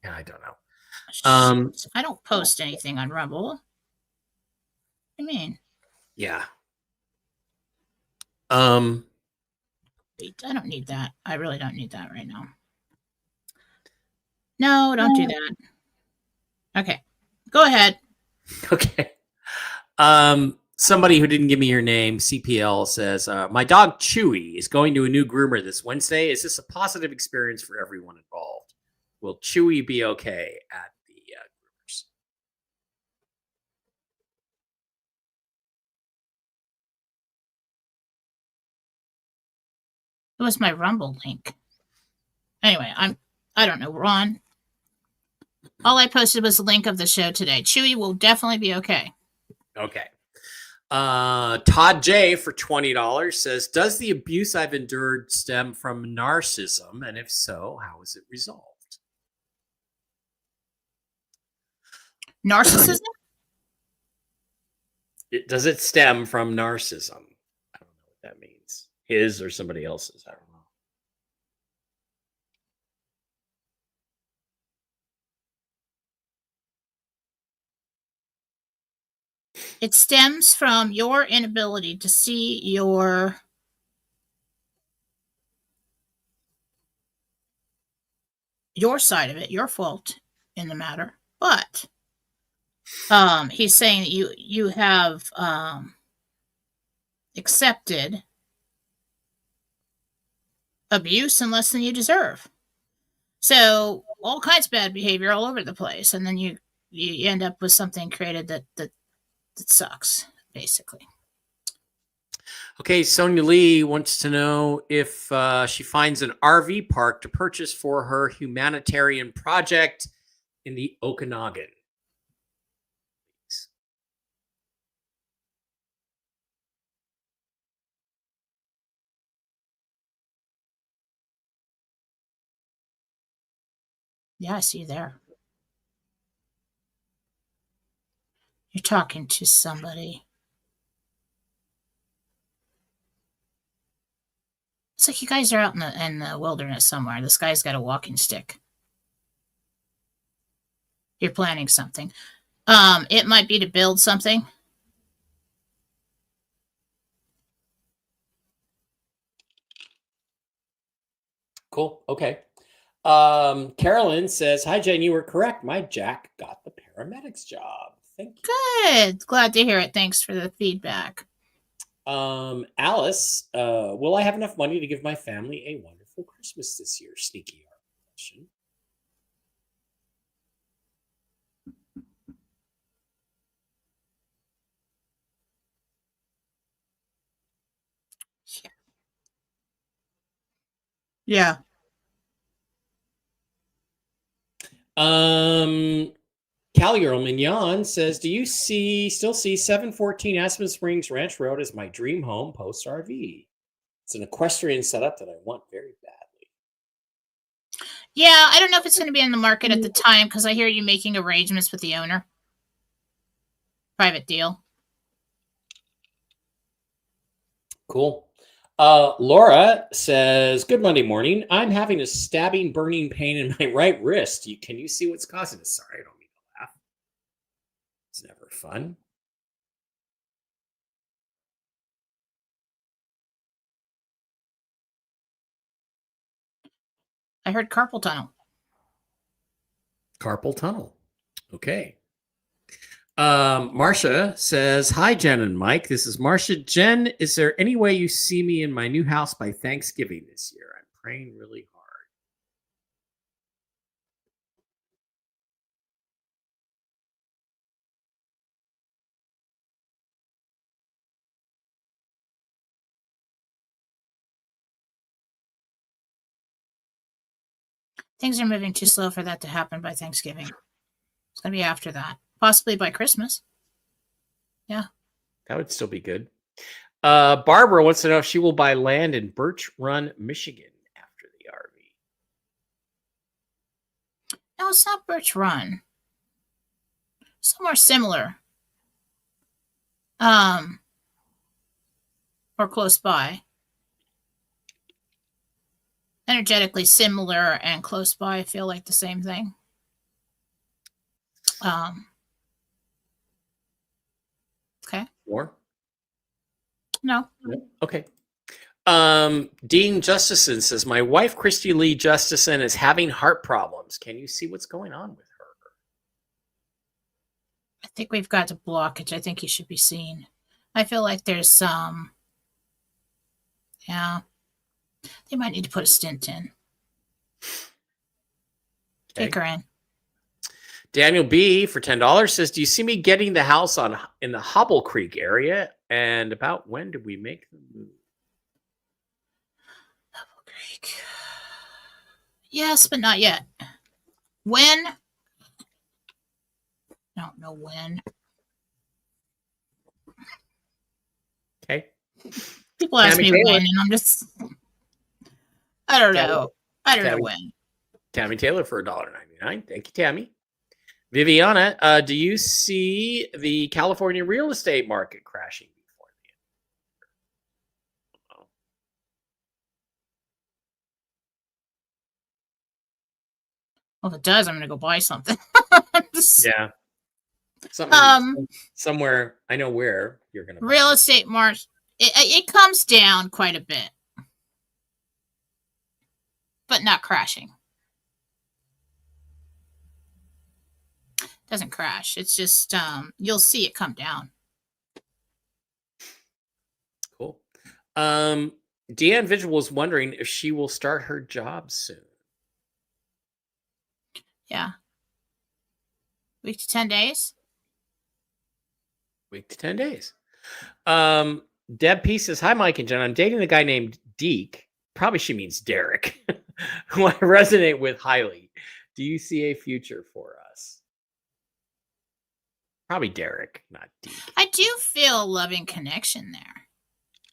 Yeah, I don't know. I don't post anything on Rumble. What do you mean? Yeah. Wait, I don't need that. I really don't need that right now. No, don't do that. Okay. Go ahead. Okay. Somebody who didn't give me your name, CPL, says, my dog Chewy is going to a new groomer this Wednesday. Is this a positive experience for everyone involved? Will Chewy be okay at the groomers? It was my Rumble link. Anyway, I don't know, Ron. All I posted was a link of the show today. Chewy will definitely be okay. Okay. Todd J for $20 says, does the abuse I've endured stem from narcissism? And if so, how is it resolved? Narcissism? Does it stem from narcissism? I don't know what that means. His or somebody else's. I don't know. It stems from your inability to see your your side of it, your fault in the matter. But he's saying that you have accepted abuse and less than you deserve. So all kinds of bad behavior all over the place, and then you end up with something created that sucks, basically. Okay, Sonia Lee wants to know if she finds an RV park to purchase for her humanitarian project in the Okanagan. Yeah, I see you there. You're talking to somebody. It's like you guys are out in the wilderness somewhere. This guy's got a walking stick. You're planning something. It might be to build something. Cool. Okay. Carolyn says, "Hi, Jen. You were correct. My Jack got the paramedics job. Thank you." Good. Glad to hear it. Thanks for the feedback. Alice, will I have enough money to give my family a wonderful Christmas this year? Sneaky question. Yeah. Cali Girl Mignon says, "Do you still see 714 Aspen Springs Ranch Road as my dream home post RV? It's an equestrian setup that I want very badly." Yeah, I don't know if it's going to be in the market at the time because I hear you making arrangements with the owner. Private deal. Cool. Laura says, "Good Monday morning. I'm having a stabbing, burning pain in my right wrist. Can you see what's causing it?" Sorry, I don't mean to laugh. It's never fun. I heard carpal tunnel. Carpal tunnel. Okay. Marcia says, "Hi, Jen and Mike. This is Marcia. Jen, is there any way you see me in my new house by Thanksgiving this year? I'm praying really hard." Things are moving too slow for that to happen by Thanksgiving. It's going to be after that. Possibly by Christmas. Yeah. That would still be good. Barbara wants to know if she will buy land in Birch Run, Michigan after the RV. No, it's not Birch Run. Somewhere similar. Or close by. Energetically similar and close by feel like the same thing. Okay. More? No. Okay. Dean Justison says, "My wife, Christy Lee Justison, is having heart problems. Can you see what's going on with her?" I think we've got a blockage. I think he should be seen. I feel like there's some. Yeah. They might need to put a stint in. Okay. Take her in. Daniel B for $10 says, "Do you see me getting the house in the Hobble Creek area? And about when did we make the move?" Hobble Creek. Yes, but not yet. When? I don't know when. Okay. People ask Tammy me Taylor. when, and I'm just. I don't know. I don't know when. Tammy Taylor for $1.99. Thank you, Tammy. Viviana, do you see the California real estate market crashing before the end? Well, if it does, I'm going to go buy something. Yeah. Something, somewhere, I know where you're going to real estate market. It comes down quite a bit, but not crashing. Doesn't crash. It's just you'll see it come down. Cool. Deanne Visual is wondering if she will start her job soon. Yeah. Week to 10 days. Week to 10 days. Deb P says, hi, Mike and Jen. I'm dating a guy named Deke. Probably she means Derek, who I resonate with highly. Do you see a future for us? Probably Derek, not Deke. I do feel a loving connection there.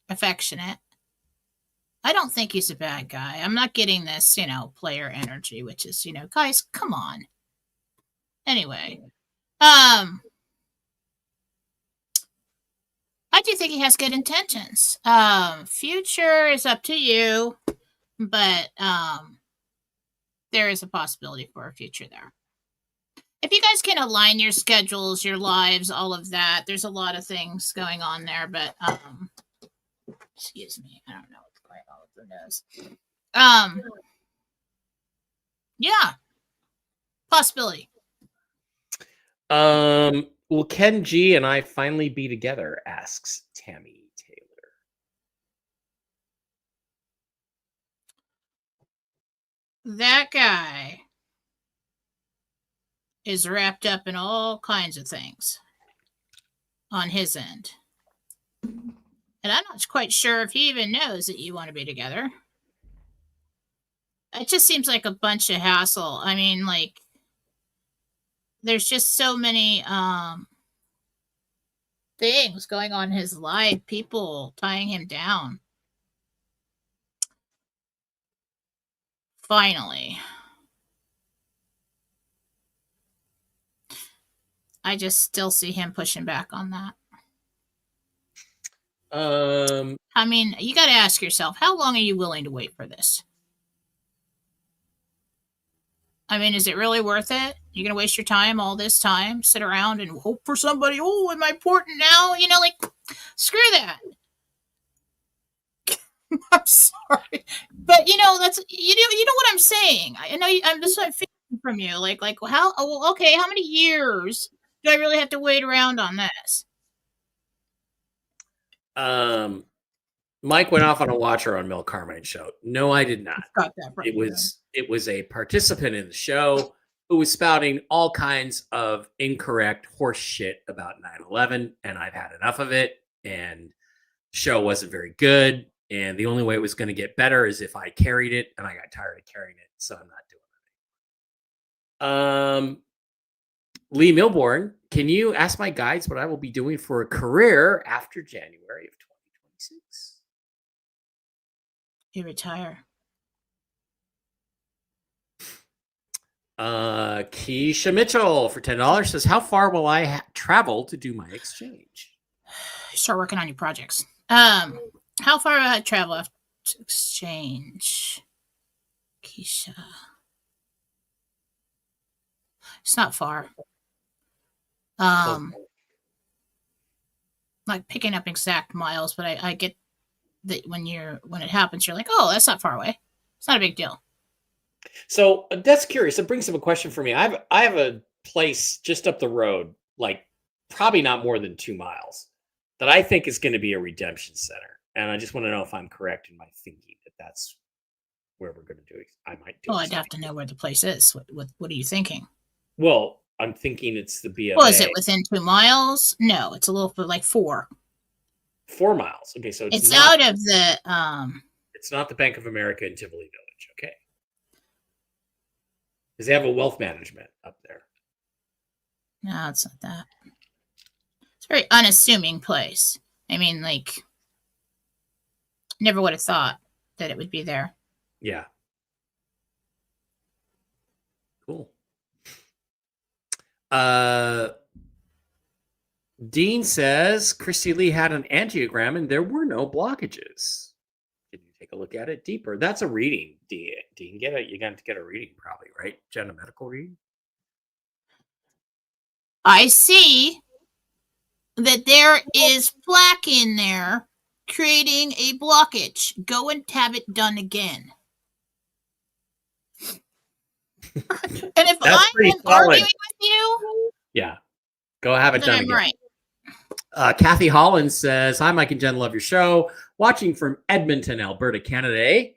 Affectionate. I don't think he's a bad guy. I'm not getting this, player energy, which is, guys, come on. Anyway, I do think he has good intentions. Future is up to you, but there is a possibility for a future there. If you guys can align your schedules, your lives, all of that, there's a lot of things going on there, but excuse me, I don't know what's going on with the nose. Yeah, possibility. Will Ken G and I finally be together? Asks Tammy Taylor. That guy is wrapped up in all kinds of things on his end. And I'm not quite sure if he even knows that you want to be together. It just seems like a bunch of hassle. I mean, there's just so many things going on in his life, people tying him down. Finally. I just still see him pushing back on that. I mean, you got to ask yourself, how long are you willing to wait for this? I mean, is it really worth it? You're going to waste your time, all this time, sit around and hope for somebody. Oh, am I important now? Screw that. I'm sorry. But, that's, you know what I'm saying. I know I'm just feeling from you. Okay, how many years do I really have to wait around on this? Mike went off on a watcher on Mel Carmine's show. No, I did not. Got that right. It was a participant in the show who was spouting all kinds of incorrect horse shit about 9/11, and I've had enough of it. And the show wasn't very good, and the only way it was going to get better is if I carried it, and I got tired of carrying it, so I'm not doing it. Lee Milbourne, can you ask my guides what I will be doing for a career after January of 2026? You retire. Keisha Mitchell for $10 says, how far will I travel to do my exchange? Start working on your projects. How far will I travel to exchange? Keisha. It's not far. Like picking up exact miles, but I get that when it happens, you're like, oh, that's not far away. It's not a big deal. So that's curious. It brings up a question for me. I have a place just up the road, probably not more than 2 miles, that I think is going to be a redemption center. And I just want to know if I'm correct in my thinking that that's where we're going to do it. I might do. Well, I'd have to know where the place is. What are you thinking? Well, I'm thinking it's the BFA. Well, is it within 2 miles? No, it's a little bit 4. 4 miles. Okay, so it's out of the. It's not the Bank of America in Tivoli Village. Okay. Because they have a wealth management up there. No, it's not that. It's a very unassuming place. I mean, never would have thought that it would be there. Yeah. Cool. Dean says Christy Lee had an angiogram and there were no blockages. Can you take a look at it deeper? That's a reading, Dean. You're going to get a reading probably, right? Jen, a medical reading? I see that there is plaque in there creating a blockage. Go and have it done again. And if I'm arguing with you, Yeah. Go have it Then done I'm again. right. Kathy Holland says, "Hi, Mike and Jen. Love your show. Watching from Edmonton, Alberta, Canada. Eh?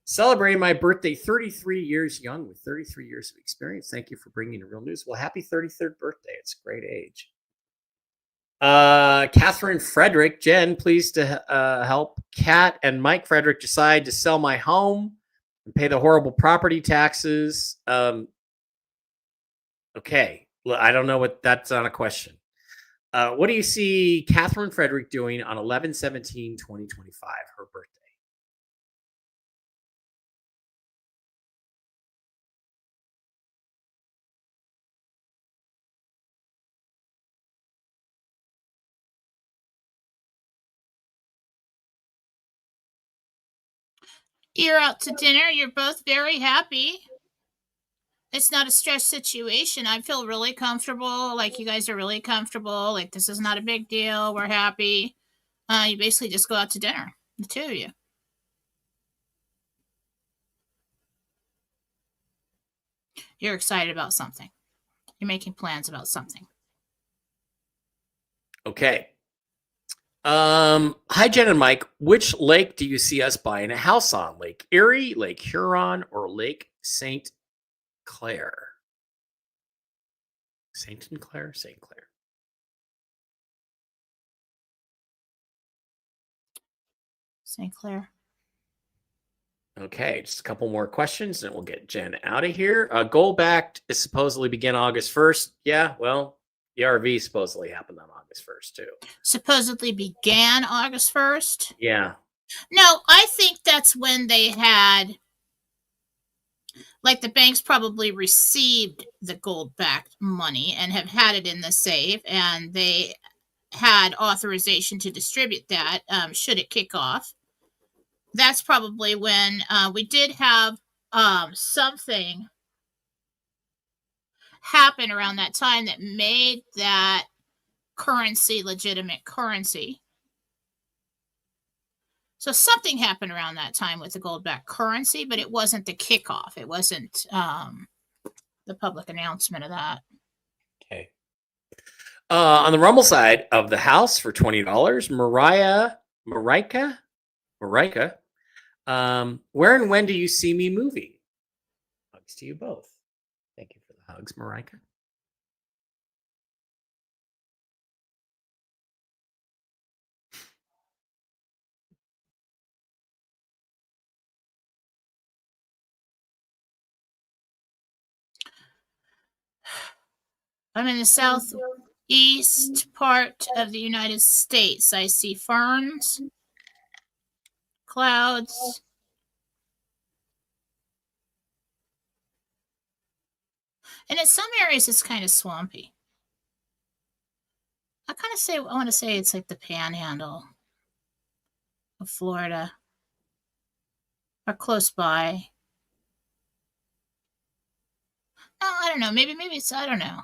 Celebrating my birthday 33 years young with 33 years of experience. Thank you for bringing the real news. Well, happy 33rd birthday. It's a great age." Catherine Frederick, Jen, please to help Kat and Mike Frederick decide to sell my home and pay the horrible property taxes. Okay. Well, I don't know what that's on a question. What do you see Catherine Frederick doing on 11/17/2025, her birthday? You're out to dinner. You're both very happy. It's not a stress situation. I feel really comfortable. Like you guys are really comfortable. Like this is not a big deal. We're happy. You basically just go out to dinner, the two of you. You're excited about something. You're making plans about something. Okay. Hi, Jen and Mike. Which lake do you see us buying a house on? Lake Erie, Lake Huron, or Lake St. Clair? St. Clair? St. Clair. St. Clair. Okay, just a couple more questions and we'll get Jen out of here. Goldback is supposedly begin August 1st. Yeah, well, the RV supposedly happened on August 1st, too. Supposedly began August 1st? Yeah. No, I think that's when they had, like the banks probably received the gold-backed money and have had it in the safe, and they had authorization to distribute that should it kick off. That's probably when we did have something happen around that time that made that currency legitimate currency. So something happened around that time with the gold-backed currency, but it wasn't the kickoff. It wasn't the public announcement of that. Okay. On the Rumble side of the house for $20, Marika. Where and when do you see me moving? Hugs to you both. Thank you for the hugs, Marika. I'm in the southeast part of the United States. I see ferns, clouds, and in some areas it's kind of swampy. I want to say it's like the panhandle of Florida or close by. No, I don't know. Maybe it's, I don't know.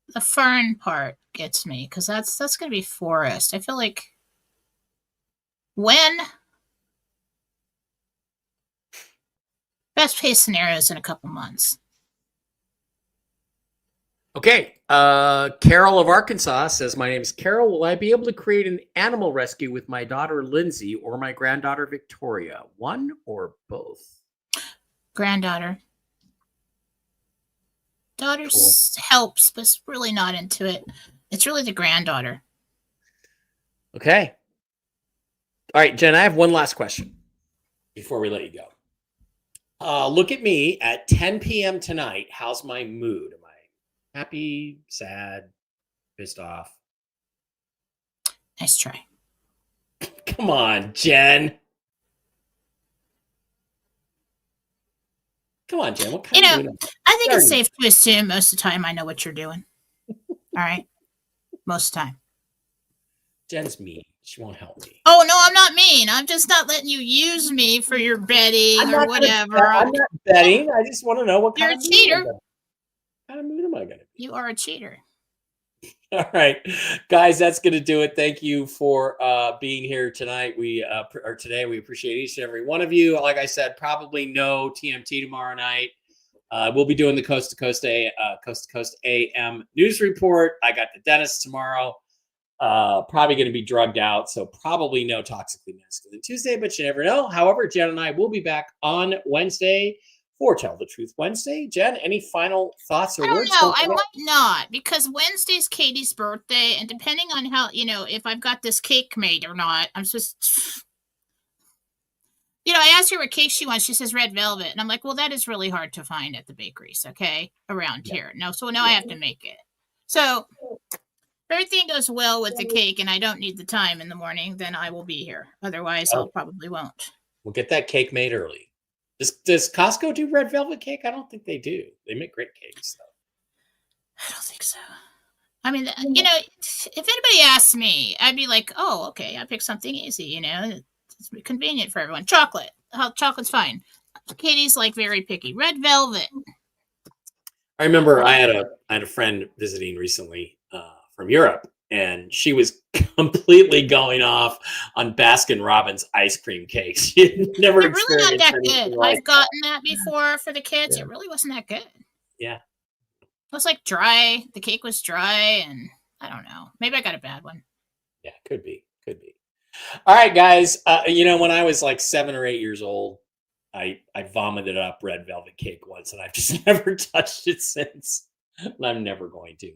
The fern part gets me because that's going to be forest. I feel like when best case scenario is in a couple months. Okay. Carol of Arkansas says, "My name is Carol. Will I be able to create an animal rescue with my daughter Lindsay or my granddaughter Victoria? One or both?" Granddaughter. Daughters helps, but it's really not into it. It's really the granddaughter. Okay. All right, Jen, I have one last question before we let you go. Look at me at 10 p.m. tonight. How's my mood? Am I happy, sad, pissed off? Nice try. Come on, Jen. Come on, Jen. What kind of mood? I think it's safe to assume most of the time I know what you're doing. All right? Most of the time. Jen's mean. She won't help me. Oh, no, I'm not mean. I'm just not letting you use me for your betting or whatever. I'm not betting. I just want to know what kind You're a cheater. What kind of mood am I going to be? You are a cheater. All right, guys, that's going to do it. Thank you for being here tonight. Today. We appreciate each and every one of you. Like I said, probably no TMT tomorrow night. We'll be doing the Coast to Coast AM news report. I got the dentist tomorrow. Probably going to be drugged out, so probably no Toxically Masculine Tuesday, but you never know. However, Jen and I will be back on Wednesday for Tell the Truth Wednesday. Jen, any final thoughts or I don't words? know. I might not, because Wednesday's Katie's birthday, and depending on how, if I've got this cake made or not, I'm just, I asked her what cake she wants. She says red velvet, and I'm like, well, that is really hard to find at the bakeries, okay, around here. No, so now I have to make it. So if everything goes well with the cake, and I don't need the time in the morning, then I will be here. Otherwise, I'll probably won't. We'll get that cake made early. Does Costco do red velvet cake? I don't think they do. They make great cakes, though. I don't think so. I mean, if anybody asks me, I'd be like, oh, okay, I picked something easy, It's convenient for everyone. Chocolate. Chocolate's fine. Katie's like very picky. Red velvet. I remember I had a friend visiting recently from Europe, and she was completely going off on Baskin Robbins ice cream cakes. She had never They're really not experienced that good. like I've gotten that before for the kids. Yeah. It really wasn't that good. Yeah. It was like dry. The cake was dry, and I don't know. Maybe I got a bad one. Yeah, could be. All right, guys. When I was like 7 or 8 years old, I vomited up red velvet cake once, and I've just never touched it since. And I'm never going to.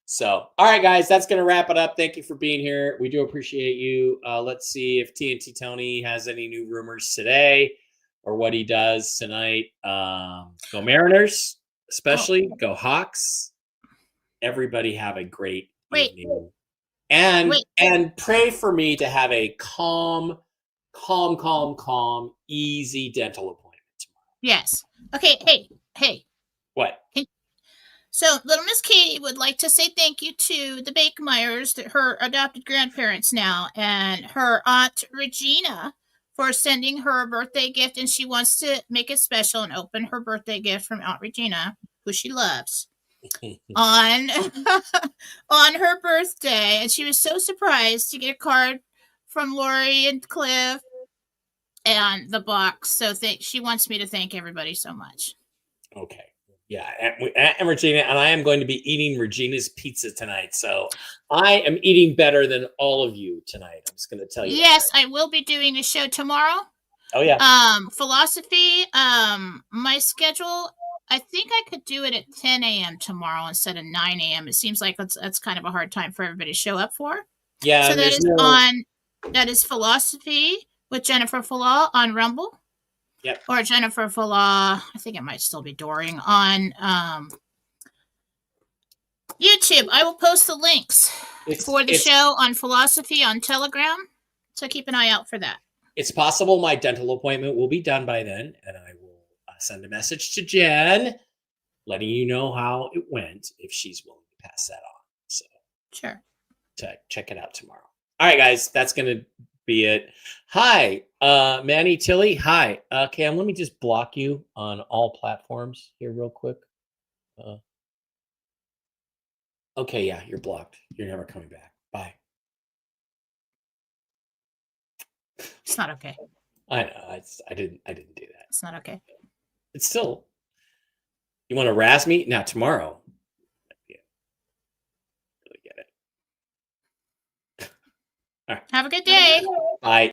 So, all right, guys, that's going to wrap it up. Thank you for being here. We do appreciate you. Let's see if TNT Tony has any new rumors today or what he does tonight. Go Mariners, especially. Go Hawks. Everybody have a great evening. And pray for me to have a calm, easy dental appointment tomorrow. Yes. Okay. Hey. What? So, little Miss Katie would like to say thank you to the Bakemeyers, her adopted grandparents now, and her Aunt Regina for sending her a birthday gift, and she wants to make it special and open her birthday gift from Aunt Regina, who she loves, on her birthday. And she was so surprised to get a card from Lori and Cliff and the box. So she wants me to thank everybody so much. Okay. Yeah, and Regina, and I am going to be eating Regina's pizza tonight. So I am eating better than all of you tonight. I'm just going to tell you. Yes, I will be doing a show tomorrow. Oh yeah. Philosophy. My schedule. I think I could do it at 10 a.m. tomorrow instead of 9 a.m. It seems like that's kind of a hard time for everybody to show up for. Yeah. So that is Philosophy with Jennifer Falah on Rumble. Yep. Or Jennifer Falah, I think it might still be Doring on YouTube. I will post the links for the show on Philosophy on Telegram. So keep an eye out for that. It's possible my dental appointment will be done by then, and I will send a message to Jen letting you know how it went if she's willing to pass that on. So sure. Check it out tomorrow. All right, guys, that's going to be it. Hi, Manny Tilly. Hi, Cam. Let me just block you on all platforms here real quick. Okay, yeah, you're blocked. You're never coming back. Bye. It's not okay. I know. I didn't do that. It's not okay. It's still. You want to razz me now tomorrow? Yeah. Really get it. All right. Have a good day. Bye.